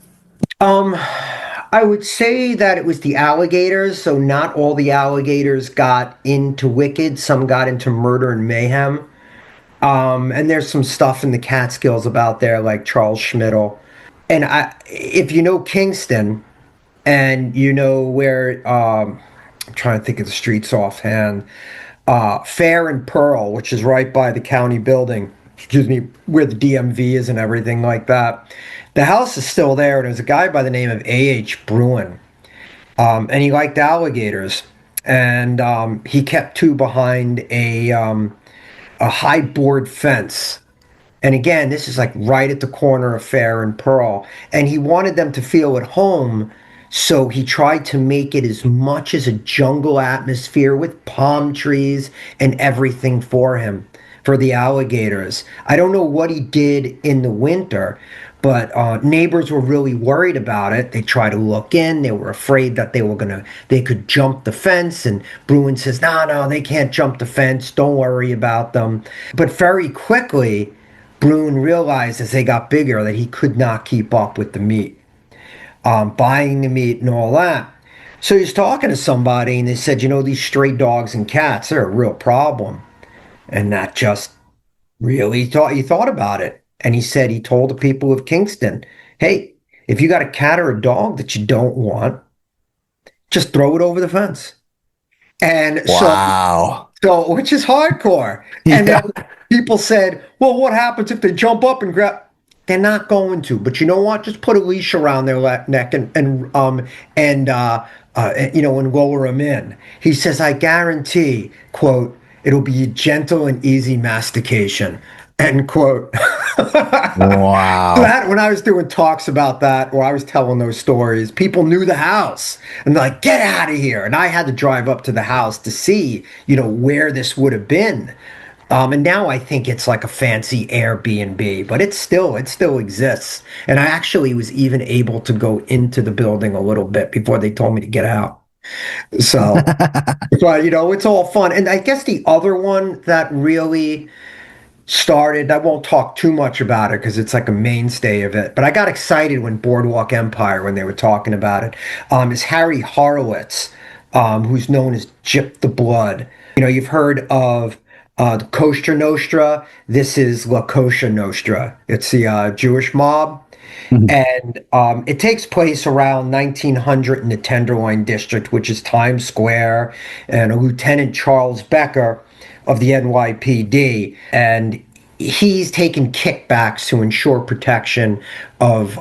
I would say that it was the alligators. So not all the alligators got into Wicked. Some got into Murder and Mayhem. And there's some stuff in the Catskills about there, like Charles Schmidl. And if you know Kingston, and you know where, I'm trying to think of the streets offhand, Fair and Pearl, which is right by the county building, excuse me, where the DMV is and everything like that. The house is still there. There's a guy by the name of A.H. Bruin, and he liked alligators, and he kept two behind a high board fence. And again, this is like right at the corner of Fair and Pearl. And he wanted them to feel at home. So he tried to make it as much as a jungle atmosphere with palm trees and everything for the alligators. I don't know what he did in the winter, but neighbors were really worried about it. They tried to look in. They were afraid that they could jump the fence. And Bruin says, no, they can't jump the fence. Don't worry about them. But very quickly, Bruin realized as they got bigger that he could not keep up with the meat, buying the meat and all that. So he's talking to somebody and they said, these stray dogs and cats, they're a real problem. And that just really he thought about it. And he said he told the people of Kingston, hey, if you got a cat or a dog that you don't want, just throw it over the fence. And Wow. so which is hardcore. And then people said, well, what happens if they jump up and grab? They're not going to. But you know what? Just put a leash around their neck and lower them in. He says, I guarantee, quote, it'll be gentle and easy mastication, end quote. Wow. When I was doing talks about that, or I was telling those stories, people knew the house and they're like, get out of here. And I had to drive up to the house to see, where this would have been. And now I think it's like a fancy Airbnb, but it still exists. And I actually was even able to go into the building a little bit before they told me to get out. So, but it's all fun. And I guess the other one that really started. I won't talk too much about it because it's like a mainstay of it. But I got excited when Boardwalk Empire, when they were talking about it, is Harry Horowitz, who's known as Gyp the Blood. You know, you've heard of the Kosher Nostra. This is La Kosher Nostra. It's the Jewish mob. And it takes place around 1900 in the Tenderloin District, which is Times Square, and Lieutenant Charles Becker of the NYPD. And he's taken kickbacks to ensure protection of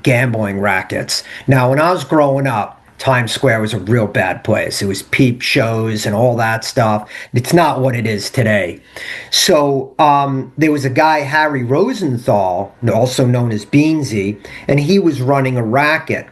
gambling rackets. Now, when I was growing up, Times Square was a real bad place. It was peep shows and all that stuff. It's not what it is today. So there was a guy, Harry Rosenthal, also known as Beansy, and he was running a racket.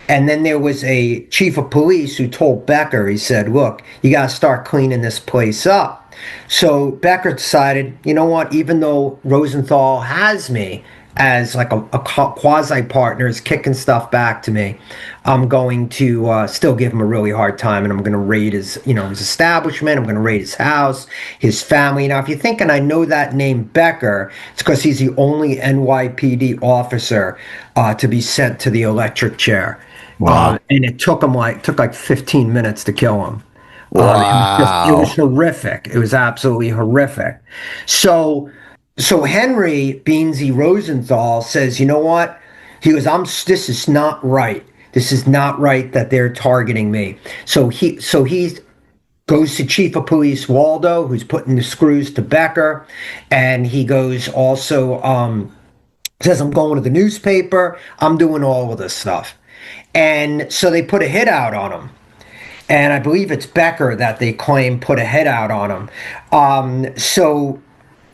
And then there was a chief of police who told Becker, he said, look, you got to start cleaning this place up. So Becker decided, you know what, even though Rosenthal has me as like a quasi-partner, is kicking stuff back to me, I'm going to still give him a really hard time, and I'm going to raid his, his establishment. I'm going to raid his house, his family. Now, if you're thinking I know that name Becker, it's because he's the only NYPD officer to be sent to the electric chair. Wow. And it took like 15 minutes to kill him. Wow. It was horrific. It was absolutely horrific. So Henry Beansy Rosenthal says, you know what? He goes, this is not right. This is not right that they're targeting me. So he goes to Chief of Police Waldo, who's putting the screws to Becker, and he goes also says, I'm going to the newspaper. I'm doing all of this stuff. And so they put a hit out on him. And I believe it's Becker that they claim put a hit out on him. So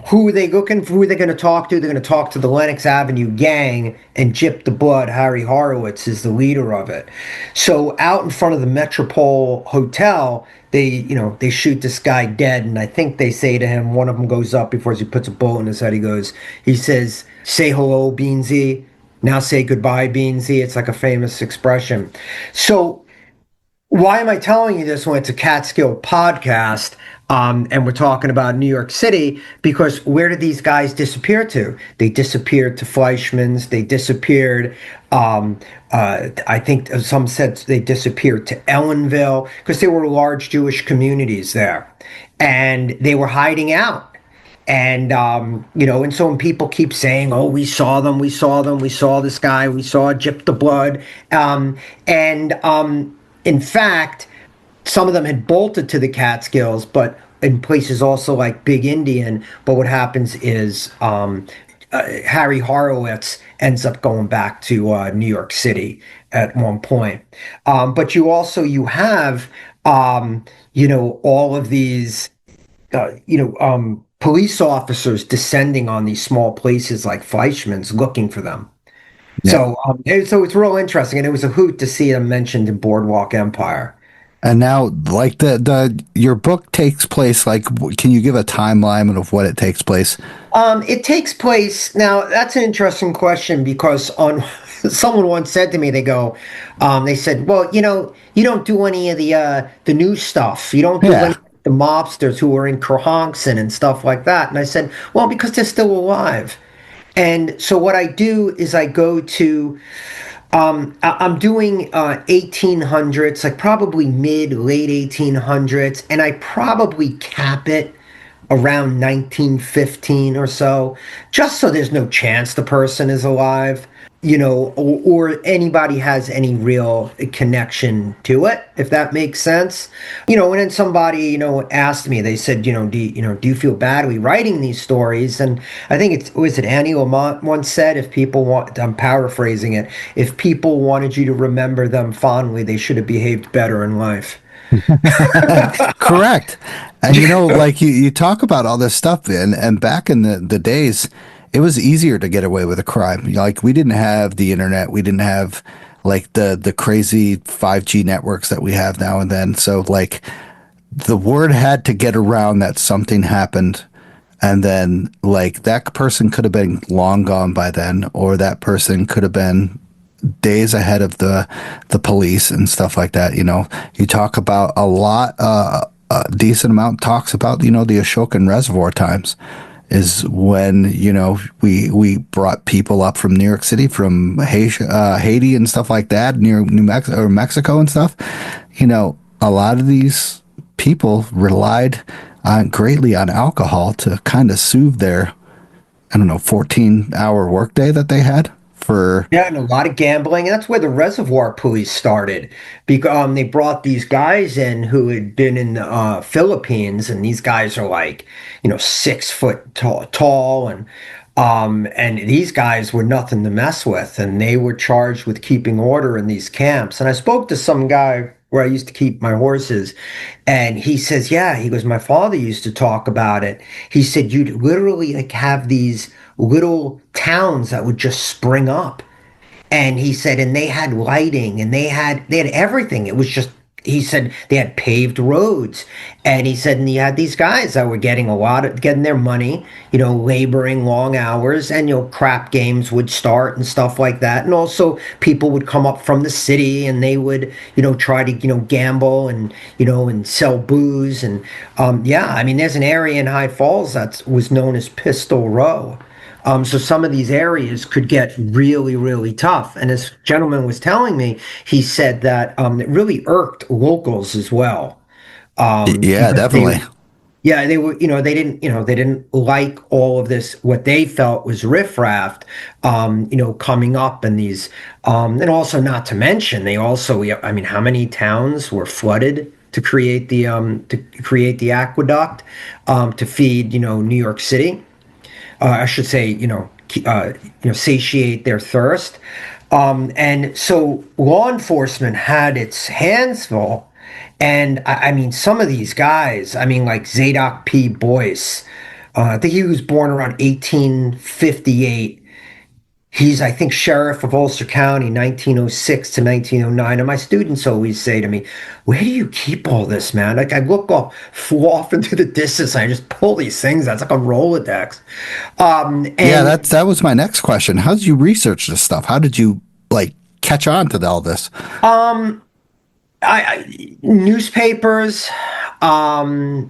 who are they looking for? Who are they going to talk to? They're going to talk to the Lenox Avenue gang, and Gyp the Blood, Harry Horowitz, is the leader of it. So out in front of the Metropole Hotel, they shoot this guy dead, and I think they say to him, one of them goes up before he puts a bullet in his head. He says, say hello, Beansy. Now say goodbye, Beansy. It's like a famous expression. So why am I telling you this when it's a Catskill podcast? And we're talking about New York City, because where did these guys disappear to? They disappeared to Fleischmann's. They disappeared. I think some said they disappeared to Ellenville, because there were large Jewish communities there, and they were hiding out. And, and so when people keep saying, oh, we saw them, we saw this guy, we saw Gyp the Blood. In fact, some of them had bolted to the Catskills, but in places also like Big Indian. But what happens is Harry Horowitz ends up going back to New York City at one point. But you have, all of these, police officers descending on these small places like Fleischmann's looking for them. Yeah. So it's real interesting, and it was a hoot to see them mentioned in Boardwalk Empire. And now, like your book takes place, like, can you give a timeline of what it takes place? It takes place now. That's an interesting question, because someone once said to me, they said, well, you don't do any of the new stuff. You don't do any of the mobsters who were in Kerhonkson and stuff like that. And I said, well, because they're still alive. And so what I do is I go to, I'm doing 1800s, like probably late 1800s, and I probably cap it around 1915 or so, just so there's no chance the person is alive, or anybody has any real connection to it, if that makes sense. And then somebody, asked me, they said, do you feel badly writing these stories? And I think was it Annie Lamont once said, I'm paraphrasing it, if people wanted you to remember them fondly, they should have behaved better in life. Correct. And like you talk about all this stuff, and back in the days, it was easier to get away with a crime. Like, we didn't have the internet, we didn't have like the crazy 5G networks that we have now and then. So like the word had to get around that something happened, and then like that person could have been long gone by then, or that person could have been days ahead of the police and stuff like that. You talk about a lot, a decent amount talks about, the Ashokan Reservoir times. is when, we brought people up from New York City, from Haiti and stuff like that, near New Mexico or Mexico and stuff. A lot of these people relied greatly on alcohol to kind of soothe their, I don't know, 14-hour workday that they had for. Yeah, and a lot of gambling, and that's where the reservoir police started. Because they brought these guys in who had been in the Philippines, and these guys are like, 6 foot tall, and these guys were nothing to mess with, and they were charged with keeping order in these camps. And I spoke to some guy where I used to keep my horses, and he says, yeah, he goes, my father used to talk about it. He said you'd literally like have these little towns that would just spring up. And he said, and they had lighting and they had everything. It was just, he said they had paved roads. And he said, and you had these guys that were getting their money, laboring long hours, and, crap games would start and stuff like that. And also people would come up from the city and they would, try to, gamble and sell booze. And, yeah, I mean, there's an area in High Falls that was known as Pistol Row. So some of these areas could get really, really tough. And this gentleman was telling me, he said that it really irked locals as well. Yeah, definitely. They were, they didn't like all of this, what they felt was riffraff, coming up and these, and also not to mention, I mean, how many towns were flooded to create the aqueduct, to feed, New York City? I should say, satiate their thirst. And so law enforcement had its hands full. And I mean, some of these guys, I mean, like Zadok P. Boyce, I think he was born around 1858. He's, I think, sheriff of Ulster County, 1906 to 1909. And my students always say to me, where do you keep all this, man? Like, I look off into the distance and I just pull these things. That's like a Rolodex. Yeah, that was my next question. How did you research this stuff? How did you, catch on to all this? Newspapers,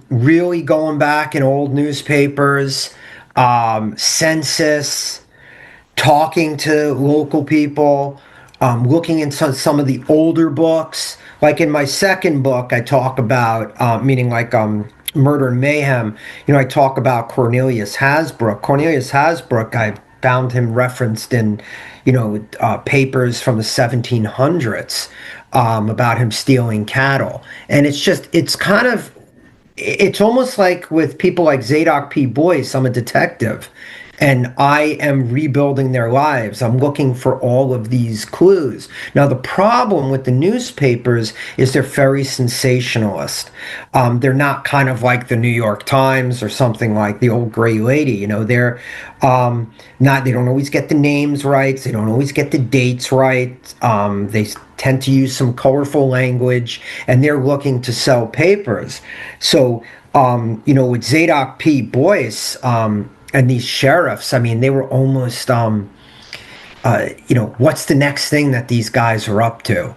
really going back in old newspapers, census, talking to local people, looking into some of the older books. Like in my second book, I talk about, meaning like Murder and Mayhem, I talk about Cornelius Hasbrook. Cornelius Hasbrook, I found him referenced in, papers from the 1700s, about him stealing cattle. And it's almost like with people like Zadok P. Boyce, I'm a detective and I am rebuilding their lives. I'm looking for all of these clues. Now, the problem with the newspapers is they're very sensationalist. They're not kind of like the New York Times or something like the Old Gray Lady. They're they don't always get the names right. They don't always get the dates right. They tend to use some colorful language, and they're looking to sell papers. So, with Zadok P. Boyce, and these sheriffs, I mean, they were almost, what's the next thing that these guys are up to?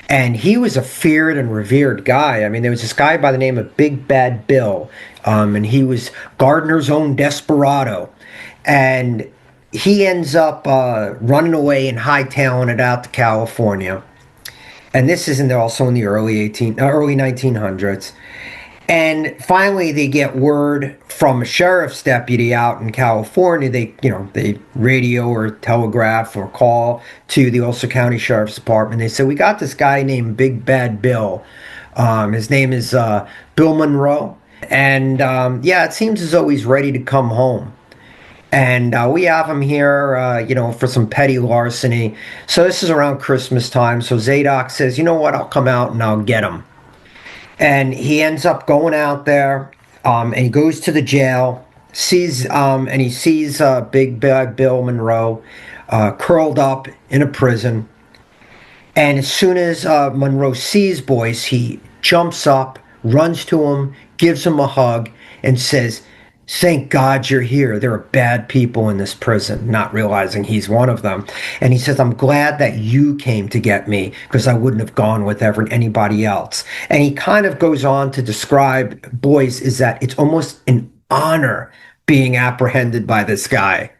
And he was a feared and revered guy. I mean, there was this guy by the name of Big Bad Bill, and he was Gardner's own desperado. And he ends up running away and hightailing it out to California. And this is also in the early 1900s. And finally, they get word from a sheriff's deputy out in California. They radio or telegraph or call to the Ulster County Sheriff's Department. They say, we got this guy named Big Bad Bill. His name is Bill Monroe. And it seems as though he's ready to come home. And we have him here, for some petty larceny. So this is around Christmas time. So Zadok says, you know what, I'll come out and I'll get him. And he ends up going out there, and he goes to the jail, sees Big Bad Bill Monroe curled up in a prison. And as soon as Monroe sees Boyce, he jumps up, runs to him, gives him a hug, and says, thank God you're here. There are bad people in this prison, not realizing he's one of them. And he says, I'm glad that you came to get me because I wouldn't have gone with anybody else. And he kind of goes on to describe Boyce is that it's almost an honor being apprehended by this guy.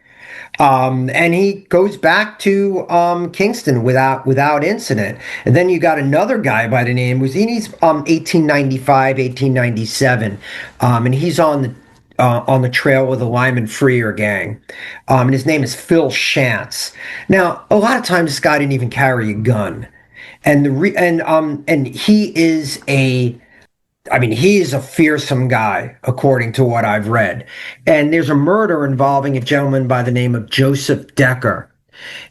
And he goes back to Kingston without incident. And then you got another guy by the name was he's 1895, 1897, and he's on the trail with the Lyman Freer gang. And his name is Phil Shantz. Now, a lot of times this guy didn't even carry a gun, and and he is a fearsome guy, according to what I've read. And there's a murder involving a gentleman by the name of Joseph Decker.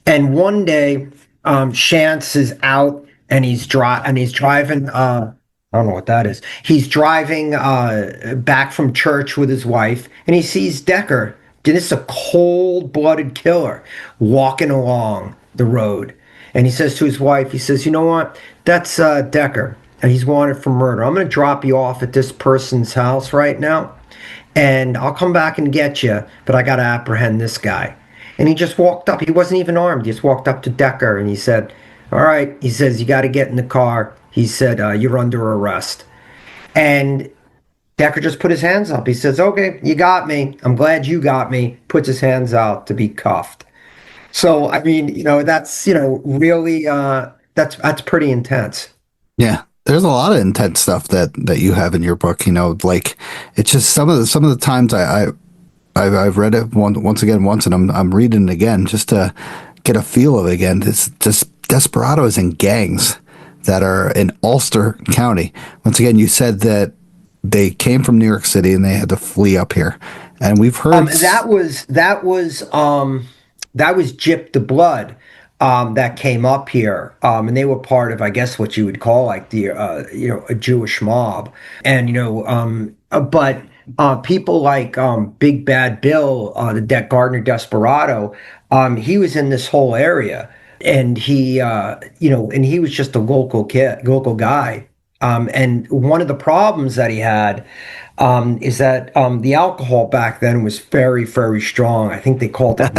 And one day, Shantz is out and he's driving. I don't know what that is. He's driving back from church with his wife, and he sees Decker. This is a cold-blooded killer walking along the road. And he says to his wife, he says, "You know what? That's Decker, and he's wanted for murder. I'm going to drop you off at this person's house right now, and I'll come back and get you, but I got to apprehend this guy." And he just walked up. He wasn't even armed. He just walked up to Decker, and he said, "All right." He says, "You got to get in the car." He said, "You're under arrest." And Decker just put his hands up. He says, "Okay, you got me. I'm glad you got me." Puts his hands out to be cuffed. So, I mean, that's, really, that's pretty intense. Yeah. There's a lot of intense stuff that you have in your book, like it's just some of the times I've read it once, and I'm reading it again just to get a feel of it again. It's just desperados and gangs that are in Ulster County. Once again, you said that they came from New York City and they had to flee up here, and we've heard that was Gyp the Blood that came up here, and they were part of, I guess, what you would call like the a Jewish mob, and but people like Big Bad Bill, the Gardner Desperado, he was in this whole area. And he was just a local guy. And one of the problems that he had is that the alcohol back then was very, very strong. I think they called it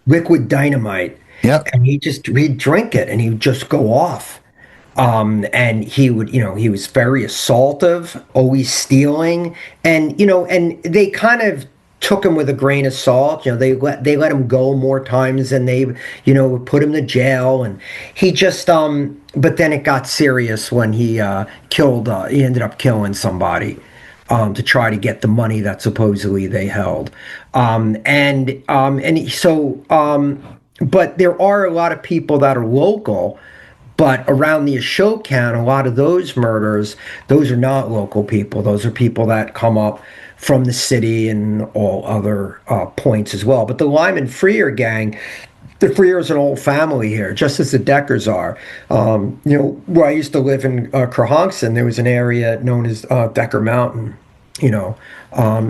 liquid dynamite. Yep. And he'd drink it and he'd just go off. And he was very assaultive, always stealing, and they kind of took him with a grain of salt. They let him go more times than they, put him to jail. And he just, but then it got serious when he ended up killing somebody to try to get the money that supposedly they held. But there are a lot of people that are local. But around the Ashokan, a lot of those murders, those are not local people. Those are people that come up from the city and all other points as well. But the Lyman Freer gang, the Freers are an old family here, just as the Deckers are. Where I used to live in Crohonson, there was an area known as Decker Mountain. And I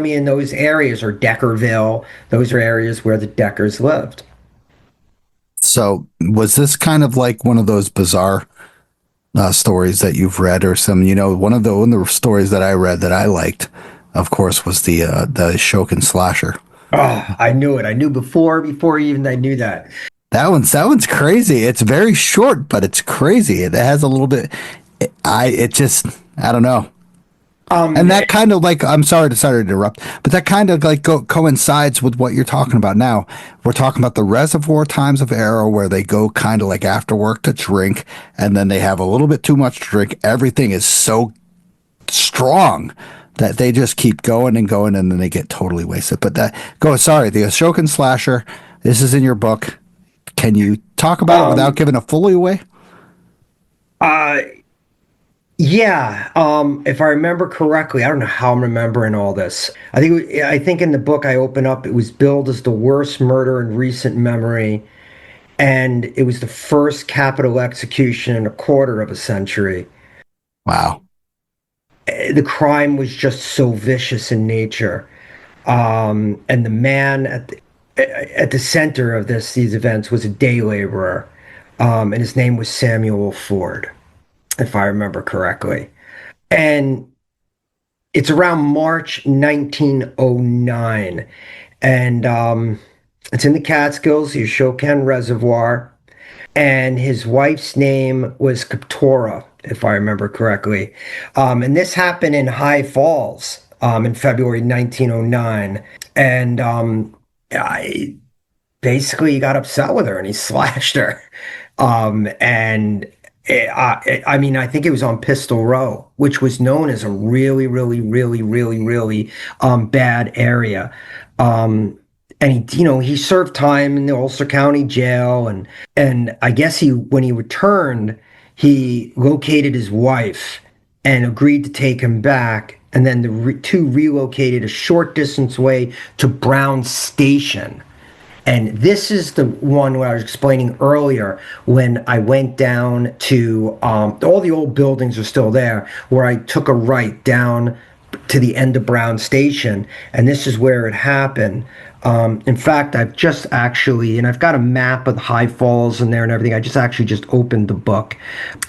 mean, those areas are Deckerville. Those are areas where the Deckers lived. So was this kind of like one of those bizarre stories that you've read, or some, one of the stories that I read that I liked, of course, was the Ashokan slasher. Oh, I knew it. I knew before even I knew that. That one's crazy. It's very short, but it's crazy. It has a little bit. I don't know. And that kind of like, I'm sorry to interrupt, but that kind of like coincides with what you're talking about now. We're talking about the reservoir times of Arrow, where they go kind of like after work to drink, and then they have a little bit too much to drink. Everything is so strong that they just keep going and going, and then they get totally wasted. But the Ashokan slasher, this is in your book. Can you talk about it without giving it fully away? Yeah, if I remember correctly, I don't know how I'm remembering all this. I think in the book I open up, it was billed as the worst murder in recent memory, and it was the first capital execution in a quarter of a century. Wow. The crime was just so vicious in nature, and the man at the center of these events was a day laborer, and his name was Samuel Ford, if I remember correctly. And it's around March 1909. And it's in the Catskills, the Ashokan Reservoir. And his wife's name was Kaptora, if I remember correctly. And this happened in High Falls, in February 1909. And I basically he got upset with her and he slashed her. And I mean, I think it was on Pistol Row, which was known as a really, really, really, really, really bad area. Um, and he served time in the Ulster County Jail, and I guess when he returned, he located his wife and agreed to take him back. And then the two relocated a short distance away to Brown Station. And this is the one where I was explaining earlier when I went down to all the old buildings are still there, where I took a right down to the end of Brown Station. And this is where it happened. In fact, I've just actually, and I've got a map of the High Falls in there and everything. I just opened the book.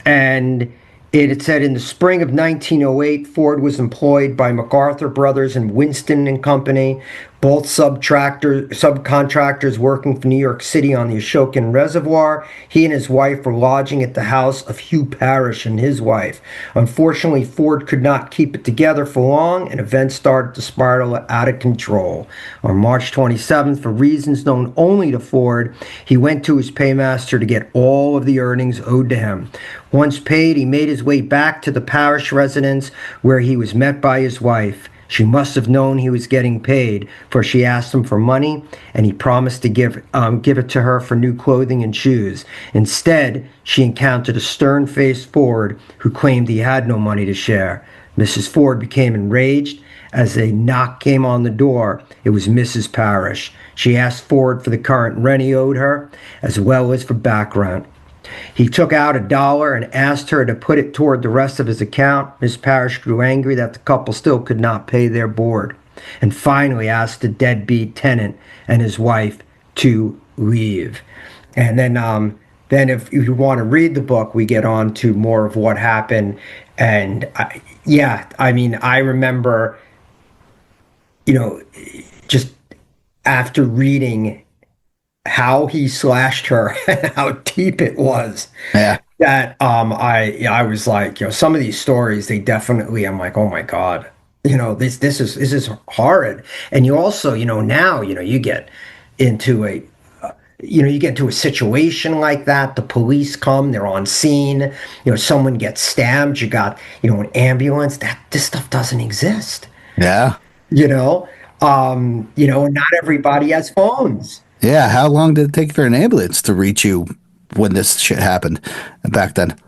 And it said in the spring of 1908, Ford was employed by MacArthur Brothers and Winston and Company, both subcontractors working for New York City on the Ashokan Reservoir. He and his wife were lodging at the house of Hugh Parrish and his wife. Unfortunately, Ford could not keep it together for long, and events started to spiral out of control. On March 27th, for reasons known only to Ford, he went to his paymaster to get all of the earnings owed to him. Once paid, he made his way back to the Parrish residence, where he was met by his wife. She must have known he was getting paid, for she asked him for money, and he promised to give it to her for new clothing and shoes. Instead, she encountered a stern-faced Ford who claimed he had no money to share. Mrs. Ford became enraged. As a knock came on the door, it was Mrs. Parrish. She asked Ford for the current rent he owed her, as well as for back rent. He took out $1 and asked her to put it toward the rest of his account. Miss Parrish grew angry that the couple still could not pay their board, and finally asked the deadbeat tenant and his wife to leave. And then if you want to read the book, we get on to more of what happened. And I remember, just after reading how he slashed her and how deep it was. Yeah. That I was like, some of these stories, they definitely, I'm like, oh my God, this is horrid. And you also, now, you get into a situation like that, the police come, they're on scene, someone gets stabbed, you got, an ambulance, this stuff doesn't exist. Yeah. And not everybody has phones. Yeah. How long did it take for an ambulance to reach you when this shit happened back then?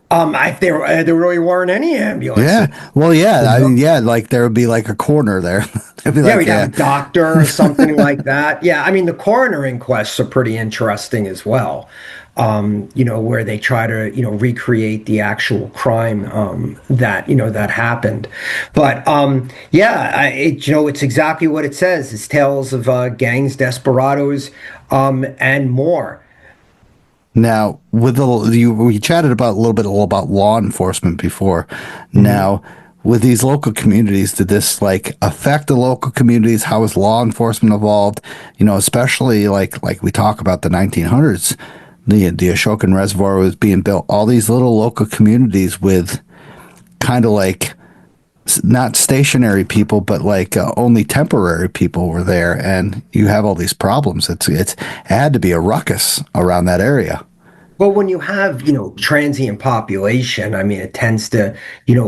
There really weren't any ambulances. Yeah. Well, yeah. I mean, yeah, like there would be like a coroner there. We'd have a doctor or something like that. Yeah. I mean, the coroner inquests are pretty interesting as well. Where they try to, recreate the actual crime that happened. But it's exactly what it says. It's tales of gangs, desperados, and more. Now, we chatted about a little bit about law enforcement before. Mm-hmm. Now, with these local communities, did this affect the local communities? How has law enforcement evolved? Especially like we talk about the 1900s. The Ashokan Reservoir was being built. All these little local communities with kind of not stationary people, but only temporary people were there, and you have all these problems. It had to be a ruckus around that area. Well, when you have transient population, I mean, it tends to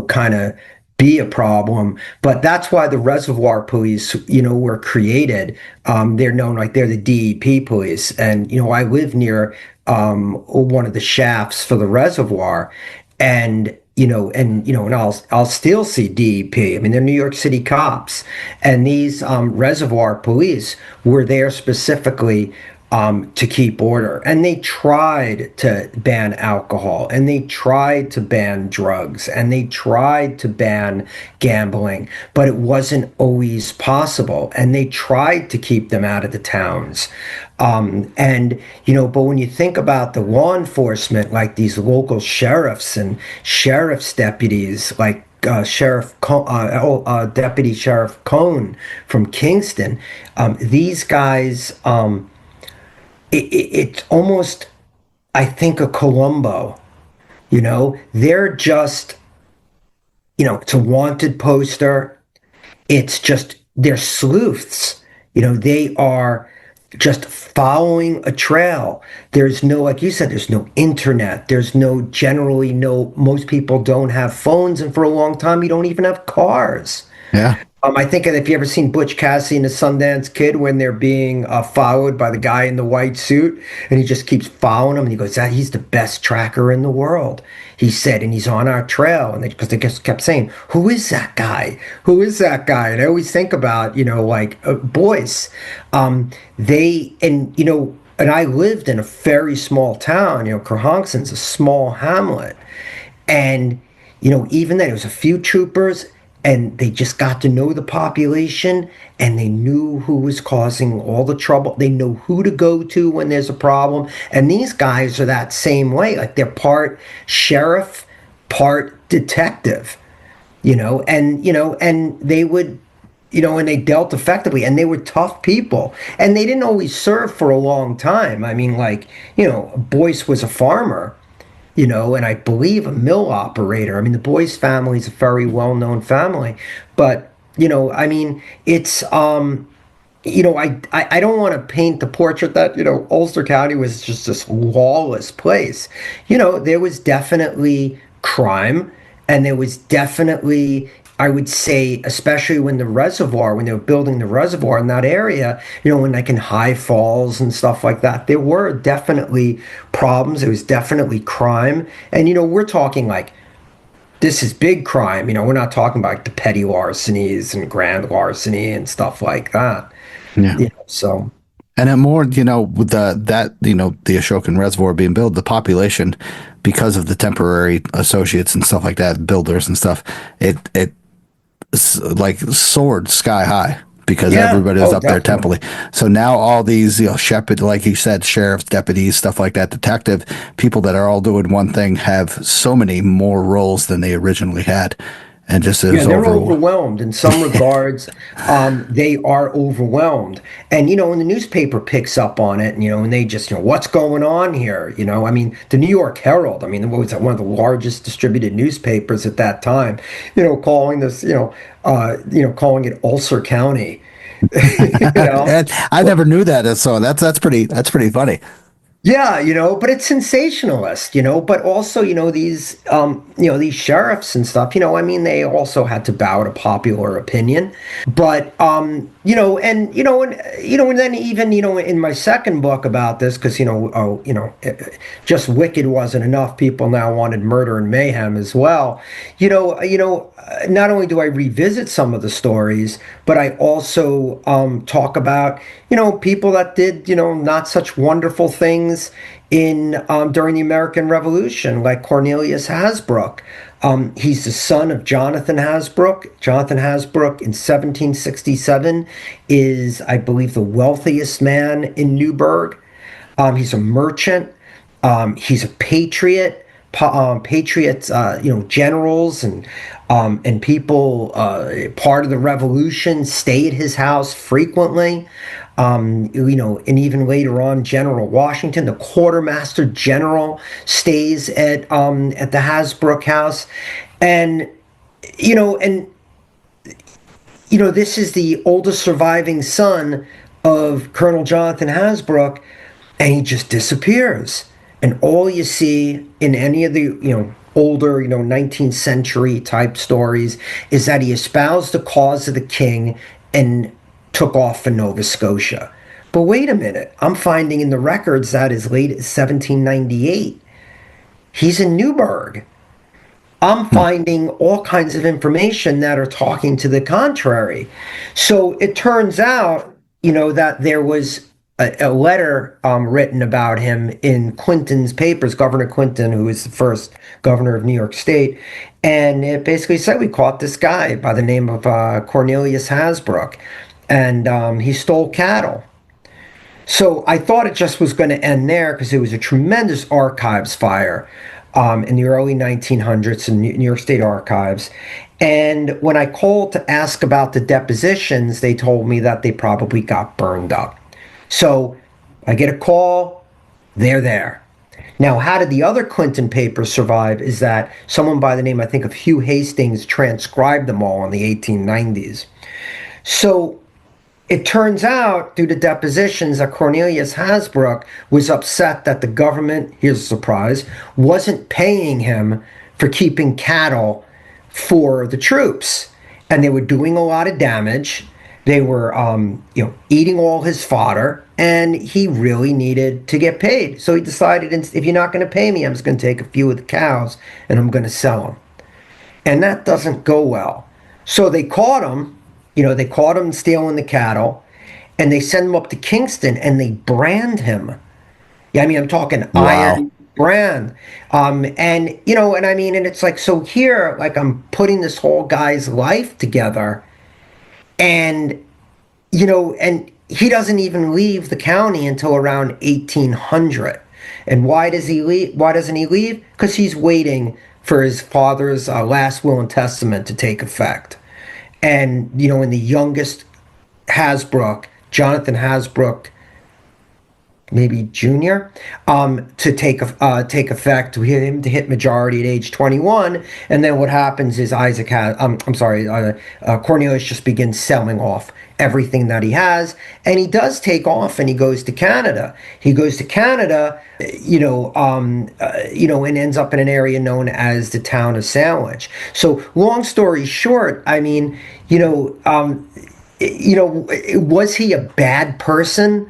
kind of be a problem. But that's why the reservoir police were created. They're known they're the DEP police, and I live near one of the shafts for the reservoir, and I'll still see DEP. I mean, they're New York City cops, and these reservoir police were there specifically to keep order. And they tried to ban alcohol, and they tried to ban drugs, and they tried to ban gambling, but it wasn't always possible. And they tried to keep them out of the towns. But when you think about the law enforcement, like these local sheriffs and sheriff's deputies, like Deputy Sheriff Cohn from Kingston, these guys, it's almost, I think, a Columbo. They're just, it's a wanted poster. it's just, they're sleuths. They are just following a trail. There's no, like you said, there's no internet. There's no, generally no, most people don't have phones. And for a long time, you don't even have cars. Yeah. I think if you ever seen Butch Cassidy and the Sundance Kid when they're being followed by the guy in the white suit, and he just keeps following him, and he goes, "That he's the best tracker in the world," he said, and he's on our trail, and because they just kept saying, "Who is that guy? Who is that guy?" And I always think about, Boyce. And I lived in a very small town. Kerhonksen's a small hamlet, and even then, it was a few troopers, and they just got to know the population, and they knew who was causing all the trouble. They know who to go to when there's a problem. And these guys are that same way. Like, they're part sheriff, part detective, and they would, and they dealt effectively, and they were tough people. And they didn't always serve for a long time. I mean, Boyce was a farmer, and I believe a mill operator. I mean, the Boyce family is a very well-known family, but, it's, I don't want to paint the portrait that, Ulster County was just this lawless place. There was definitely crime, and there was definitely, I would say, especially when they were building the reservoir in that area, when in High Falls and stuff like that, there were definitely problems. There was definitely crime. And, we're talking this is big crime. We're not talking about the petty larcenies and grand larceny and stuff like that. Yeah. So. And then more, with the Ashokan Reservoir being built, the population, because of the temporary associates and stuff like that, builders and stuff, it soared sky high because everybody was up definitely. there temporarily. So now all these, shepherd, like you said, sheriffs, deputies, stuff like that, detective, people that are all doing one thing have so many more roles than they originally had. And just they're overwhelmed in some regards. They are overwhelmed, and when the newspaper picks up on it, and they just, what's going on here? I mean, the New York Herald. I mean, what was that? One of the largest distributed newspapers at that time. Calling this, calling it Ulster County. I never knew that, so that's pretty funny. Yeah, but it's sensationalist, but also, these, these sheriffs and stuff, they also had to bow to popular opinion. But, and then even, in my second book about this, because, just Wicked wasn't enough. People now wanted Murder and Mayhem as well. Not only do I revisit some of the stories, but I also talk about, people that did, not such wonderful things in during the American Revolution, like Cornelius Hasbrouck. He's the son of Jonathan Hasbrouck. Jonathan Hasbrouck in 1767 is, I believe, the wealthiest man in Newburgh. He's a merchant. He's a patriot. Patriots, generals and people, part of the revolution, stay at his house frequently. And even later on, General Washington, the quartermaster general, stays at the Hasbrouck house, and this is the oldest surviving son of Colonel Jonathan Hasbrouck, and he just disappears. And all you see in any of the, older, 19th century type stories is that he espoused the cause of the king and took off for Nova Scotia. But wait a minute, I'm finding in the records that as late as 1798, he's in Newburgh. I'm finding all kinds of information that are talking to the contrary. So it turns out, that there was a letter written about him in Clinton's papers, Governor Clinton, who was the first governor of New York State. And it basically said, we caught this guy by the name of Cornelius Hasbrouck, and he stole cattle. So I thought it just was going to end there because it was a tremendous archives fire in the early 1900s in New York State archives. And when I called to ask about the depositions, they told me that they probably got burned up. So I get a call, they're there. Now, how did the other Clinton papers survive is that someone by the name, I think, of Hugh Hastings transcribed them all in the 1890s. So it turns out, through the depositions, that Cornelius Hasbrouck was upset that the government, here's a surprise, wasn't paying him for keeping cattle for the troops. And they were doing a lot of damage. They were, eating all his fodder, and he really needed to get paid. So he decided, if you're not going to pay me, I'm just going to take a few of the cows and I'm going to sell them. And that doesn't go well. So they caught him. They caught him stealing the cattle, and they send him up to Kingston and they brand him. Yeah, I mean, I'm talking iron brand. And it's like, so here, like, I'm putting this whole guy's life together, and, and he doesn't even leave the county until around 1800. And why does he leave? Why doesn't he leave? Because he's waiting for his father's last will and testament to take effect. And, in the youngest Hasbrouck, Jonathan Hasbrouck, maybe Jr., to take effect. We hit him to hit majority at age 21, and then what happens is Cornelius just begins selling off everything that he has, and he does take off, and he goes to Canada. He goes to Canada, and ends up in an area known as the town of Sandwich. So, long story short, I mean, was he a bad person?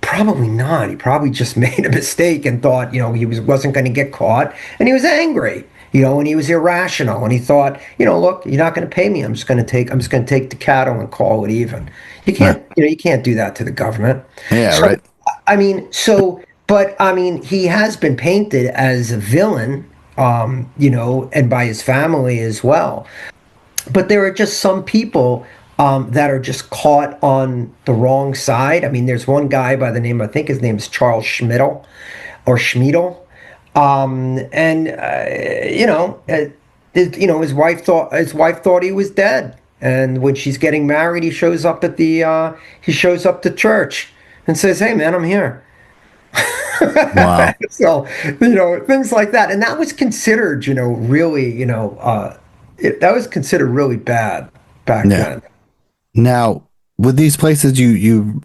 Probably not. He probably just made a mistake and thought, he wasn't going to get caught, and he was angry, and he was irrational, and he thought, look, you're not going to pay me. I'm just going to take the cattle and call it even. You can't, you can't do that to the government. Yeah, so, right. I mean, he has been painted as a villain, and by his family as well. But there are just some people that are just caught on the wrong side. I mean, there's one guy by the name, I think his name is Charles Schmidl, or Schmiedel. His wife thought he was dead. And when she's getting married, he shows up at to church and says, "Hey man, I'm here." Wow. So, things like that. And that was considered, really, that was considered really bad back then. Now, with these places, you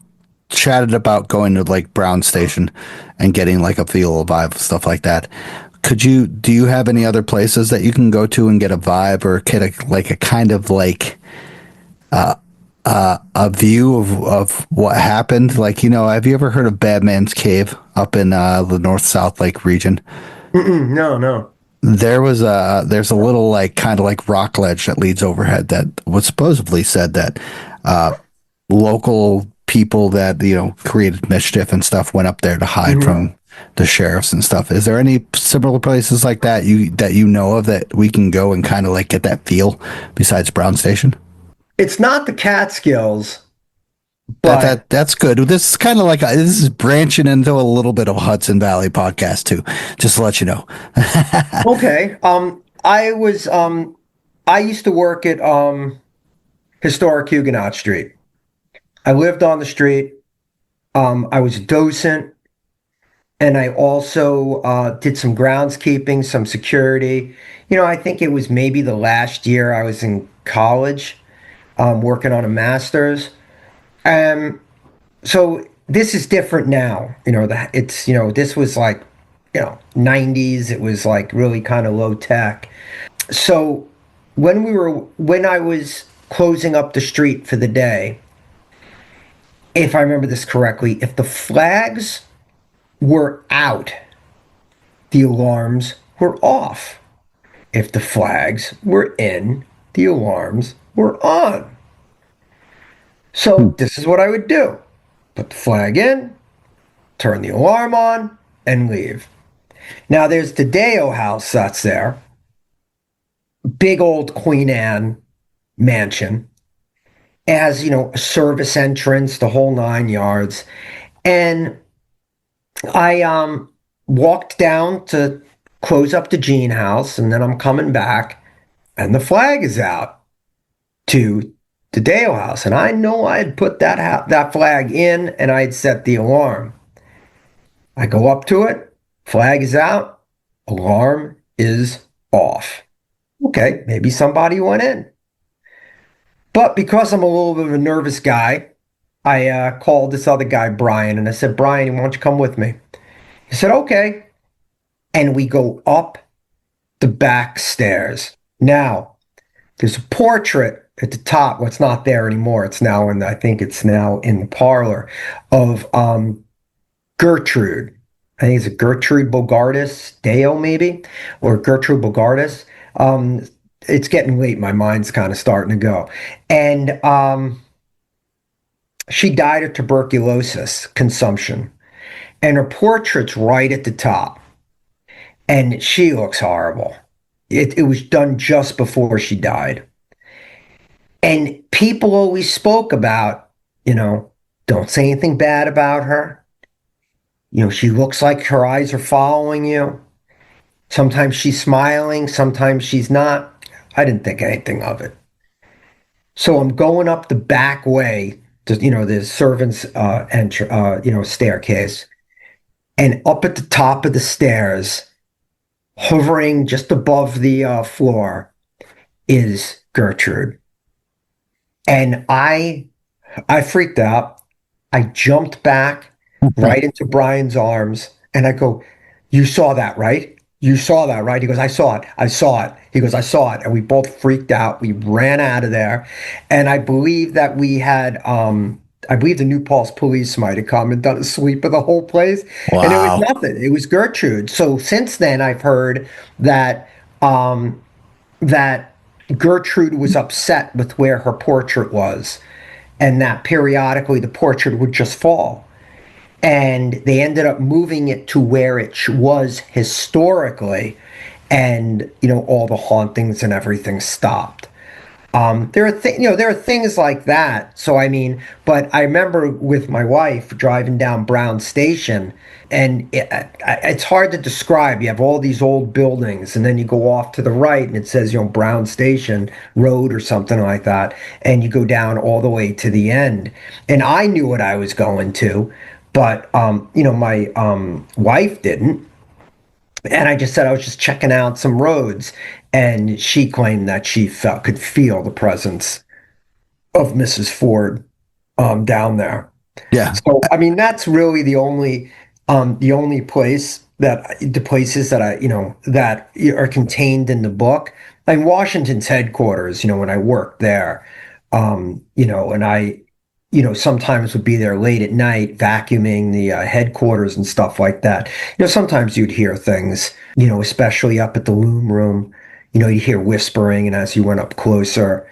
chatted about going to like Brown Station and getting like a feel of vibe, stuff like that. Do you have any other places that you can go to and get a vibe or get a kind of like a view of what happened? Like, have you ever heard of Bad Man's Cave up in the North-South Lake region? No. There's a little like kind of like rock ledge that leads overhead that was supposedly said that local people that created mischief and stuff went up there to hide from the sheriffs and stuff. Is there any similar places like that you know of that we can go and kind of like get that feel besides Brown Station? It's not the Catskills. But that's good. This is kind of like this is branching into a little bit of a Hudson Valley podcast too, just to let you know. Okay. I used to work at historic Huguenot Street. I lived on the street. I was a docent, and I also did some groundskeeping, some security. I think it was maybe the last year I was in college, working on a master's. So this is different now. This was like, 90s. It was like really kind of low tech. So when I was closing up the street for the day, if I remember this correctly, if the flags were out, the alarms were off. If the flags were in, the alarms were on. So this is what I would do. Put the flag in, turn the alarm on, and leave. Now there's the Deo house that's there. Big old Queen Anne mansion. It has, a service entrance, the whole 9 yards. And I walked down to close up the Jean house, and then I'm coming back, and the flag is out to the Dale house. And I know I had put that flag in, and I had set the alarm. I go up to it, Flag is out. Alarm is off. Okay, maybe somebody went in. But because I'm a little bit of a nervous guy, I called this other guy, Brian, and I said, Brian, why don't you come with me? He said, okay. And we go up the back stairs. Now, there's a portrait at the top. Well, it's not there anymore. It's now I think it's now in the parlor of Gertrude. I think it's a Gertrude Bogardus Deo, maybe, or Gertrude Bogardus. It's getting late. My mind's kind of starting to go. And she died of tuberculosis consumption. And her portrait's right at the top. And she looks horrible. It was done just before she died. And people always spoke about, don't say anything bad about her. She looks like her eyes are following you. Sometimes she's smiling, sometimes she's not. I didn't think anything of it. So I'm going up the back way to, the servants' staircase. And up at the top of the stairs, hovering just above the floor, is Gertrude. And I freaked out. I jumped back right into Brian's arms, and I go, "You saw that, right? You saw that, right?" He goes, "I saw it. I saw it." He goes, "I saw it." And we both freaked out. We ran out of there. And I believe that we had, I believe the New Paltz police might have come and done a sweep of the whole place. Wow. And it was nothing. It was Gertrude. So since then, I've heard that, that Gertrude was upset with where her portrait was, and that periodically the portrait would just fall. And they ended up moving it to where it was historically, and all the hauntings and everything stopped. There are things like that. So I mean, but I remember with my wife driving down Brown Station, and it's hard to describe. You have all these old buildings, and then you go off to the right, and it says Brown Station Road or something like that, and you go down all the way to the end. And I knew what I was going to, but my wife didn't. And I just said I was just checking out some roads, and she claimed that she could feel the presence of Mrs. Ford down there. Yeah. So I mean, that's really the only places that that are contained in the book. And Washington's headquarters, when I worked there, and I sometimes would be there late at night vacuuming the headquarters and stuff like that. Sometimes you'd hear things, especially up at the loom room, you'd hear whispering. And as you went up closer,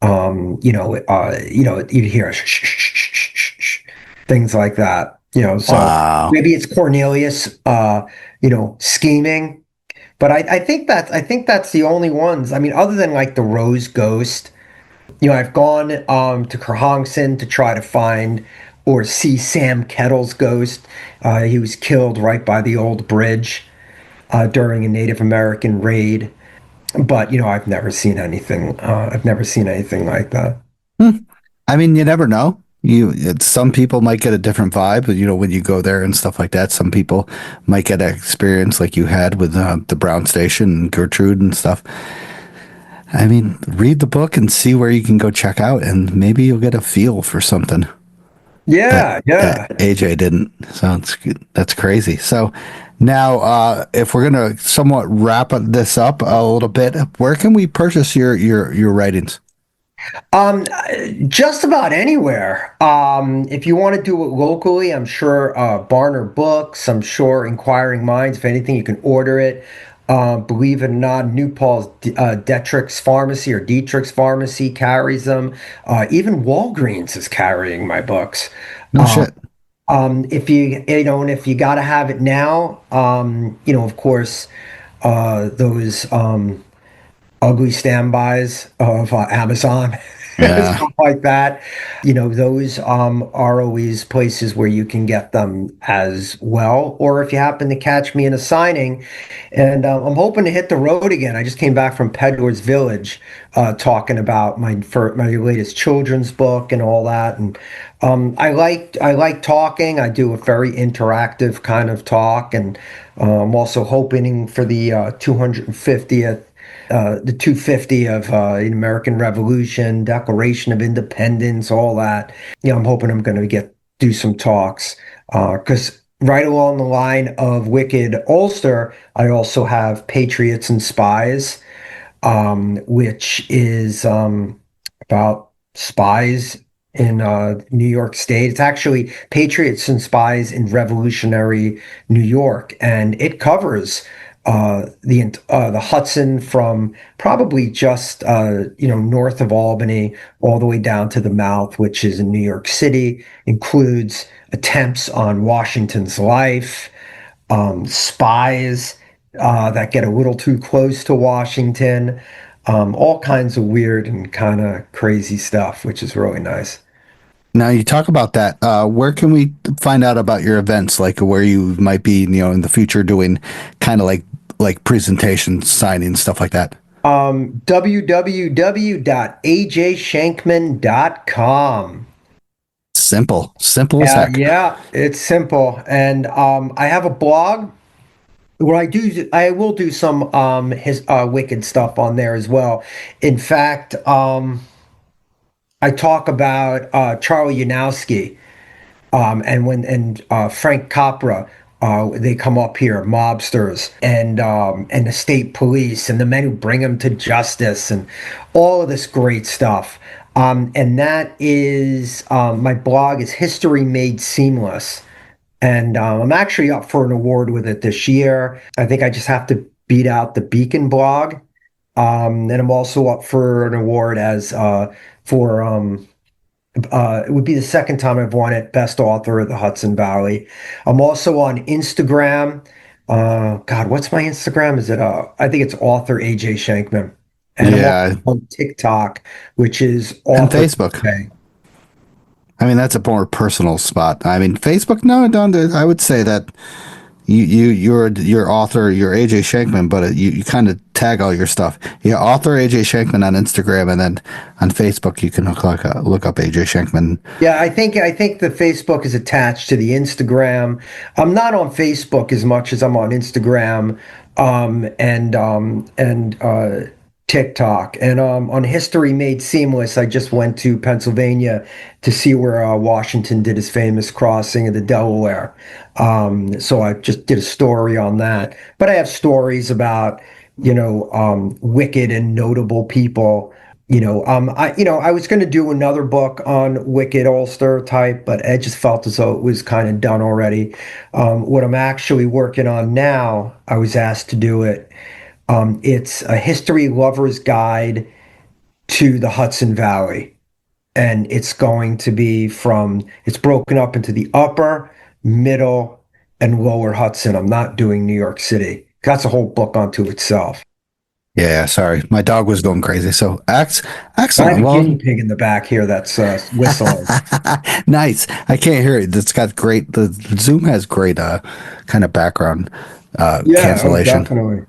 you'd hear shh, shh, shh, shh, shh, shh, things like that, so Wow. maybe it's Cornelius, scheming. But I think that's the only ones. I mean, other than like the Rose Ghost, I've gone to Kerhonkson to try to find or see Sam Kettle's ghost. He was killed right by the old bridge during a Native American raid. But I've never seen anything. I've never seen anything like that. I mean, you never know. Some people might get a different vibe, but when you go there and stuff like that, some people might get an experience like you had with the Brown Station and Gertrude and stuff. I mean, read the book and see where you can go check out, and maybe you'll get a feel for something. Yeah. That AJ didn't. So that's crazy. So now, if we're gonna somewhat wrap this up a little bit, where can we purchase your writings? Just about anywhere. If you want to do it locally, I'm sure Barner Books, I'm sure Inquiring Minds, if anything, you can order it. Believe it or not, New Paul's Dietrich's Pharmacy or Dietrich's Pharmacy carries them. Even Walgreens is carrying my books. No shit. If and if you got to have it now, of course, those ugly standbys of Amazon. Yeah. Stuff like that. Those are always places where you can get them as well. Or if you happen to catch me in a signing, and I'm hoping to hit the road again. I just came back from Peddler's Village, talking about my latest children's book and all that. And I like talking. I do a very interactive kind of talk, and I'm also hoping for the 250th the 250 of the American Revolution, Declaration of Independence, all that. I'm hoping I'm going to do some talks because right along the line of Wicked Ulster, I also have Patriots and Spies, which is about spies in New York State. It's actually Patriots and Spies in Revolutionary New York, and it covers the Hudson from probably just north of Albany all the way down to the mouth, which is in New York City. Includes attempts on Washington's life, spies that get a little too close to Washington, all kinds of weird and kind of crazy stuff, which is really nice. Now you talk about that. Where can we find out about your events? Like where you might be, in the future doing kind of like presentations, signings, stuff like that. www.ajschenkman.com. Simple as Yeah, heck. yeah, it's simple. And I have a blog where I will do some his wicked stuff on there as well. In fact, I talk about Charlie Yanowski, and Frank Capra. They come up here, mobsters, and the state police, and the men who bring them to justice, and all of this great stuff. And that is my blog is History Made Seamless, and I'm actually up for an award with it this year. I think I just have to beat out the Beacon blog, and I'm also up for an award as for it would be the second time I've won it, Best Author of the Hudson Valley. I'm also on Instagram. God, what's my Instagram? Is it I think it's author AJ Schenkman. And I'm also Yeah, on TikTok, which is and author Facebook. AJ. I mean, that's a more personal spot. I mean, Facebook. No, don't. I would say that you're author, you're AJ Schenkman, but you kind of tag all your stuff. Yeah, author AJ Schenkman on Instagram, and then on Facebook you can look up AJ Schenkman. Yeah, I think the Facebook is attached to the Instagram. I'm not on Facebook as much as I'm on Instagram, and TikTok. And on History Made Seamless, I just went to Pennsylvania to see where Washington did his famous crossing of the Delaware. So I just did a story on that. But I have stories about, wicked and notable people. I was going to do another book on Wicked Ulster type, but I just felt as though it was kind of done already. What I'm actually working on now, I was asked to do it. It's a history lover's guide to the Hudson Valley, and it's broken up into the upper, middle, and lower Hudson. I'm not doing New York City. That's a whole book unto itself. Yeah, sorry, my dog was going crazy. So I have excellent. a guinea Well, pig in the back here that's whistling. nice. I can't hear it. It's got great. The Zoom has great kind of background Yeah, oh, cancellation. definitely.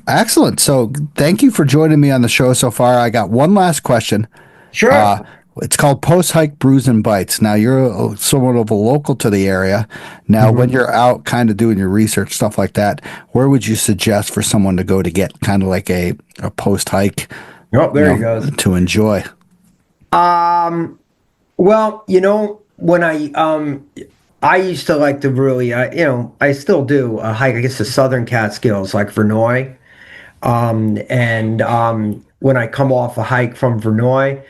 Excellent. So thank you for joining me on the show so far. I got one last question. Sure. It's called Post Hike Brews and Bites. Now you're somewhat of a local to the area. Now, when Mhm. you're out kind of doing your research, stuff like that, where would you suggest for someone to go to get kind of like a post hike, Oh, there he goes. to enjoy? Well, when I used to like to really, I still do hike, I guess, the Southern Catskills, like Verneuil. And when I come off a hike from Verneuil,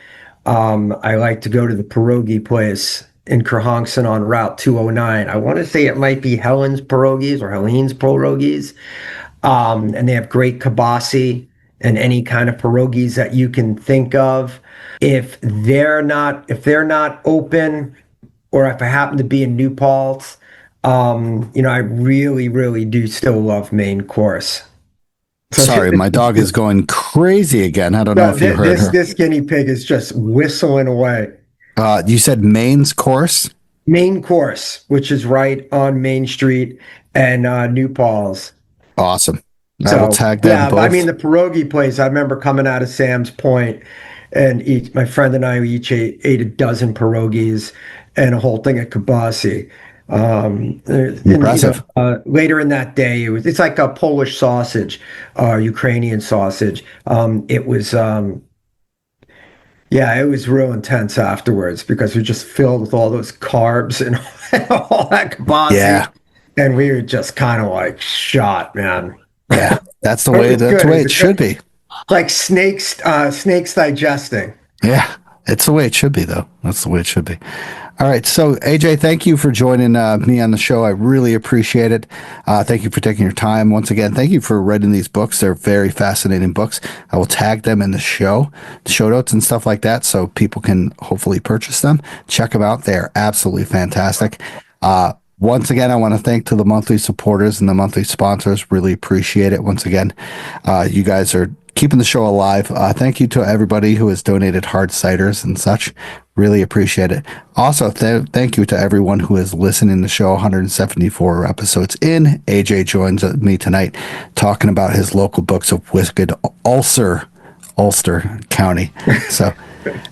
I like to go to the pierogi place in Kerhonkson on Route 209. I want to say it might be Helen's Pierogies or Helene's Pierogies. And they have great kibasi and any kind of pierogies that you can think of. If they're not open, or if I happen to be in New Paltz, I really, really do still love main course. Sorry, my dog is going crazy again. I don't know if you heard her. This guinea pig is just whistling away. You said Maine's course? Main course, which is right on Main Street and New Paltz. Awesome. I will tag them both. I mean, the pierogi place, I remember coming out of Sam's Point, and my friend and I each ate a dozen pierogies and a whole thing of kibasi. Impressive. Later in that day, it's like a Polish sausage, Ukrainian sausage. It was real intense afterwards because we were just filled with all those carbs and all that kibasi. Yeah. And we were just kind of like shot, man. Yeah, that's the way it should be. Like snakes digesting. Yeah, it's the way it should be, though. That's the way it should be. All right. So, AJ, thank you for joining me on the show. I really appreciate it. Thank you for taking your time. Once again, thank you for writing these books. They're very fascinating books. I will tag them in the show notes and stuff like that so people can hopefully purchase them. Check them out. They're absolutely fantastic. Once again, I want to thank to the monthly supporters and the monthly sponsors. Really appreciate it. Once again, you guys are keeping the show alive. Thank you to everybody who has donated hard ciders and such. Really appreciate it. Also, thank you to everyone who is listening to the show. 174 episodes in. AJ joins me tonight talking about his local books of wicked Ulster County. So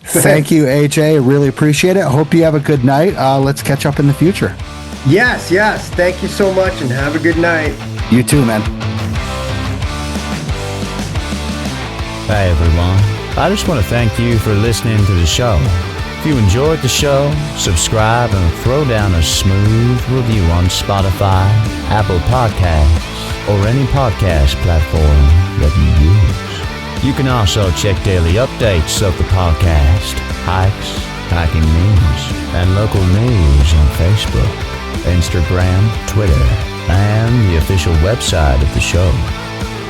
thank you, AJ. Really appreciate it. I hope you have a good night. Let's catch up in the future. Yes. Thank you so much and have a good night. You too, man. Hey everyone, I just want to thank you for listening to the show. If you enjoyed the show, subscribe and throw down a smooth review on Spotify, Apple Podcasts, or any podcast platform that you use. You can also check daily updates of the podcast, hikes, hiking news, and local news on Facebook, Instagram, Twitter, and the official website of the show.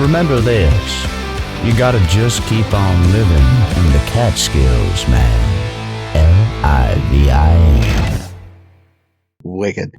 Remember this, you gotta just keep on living in the Catskills, man. Livin. Wicked.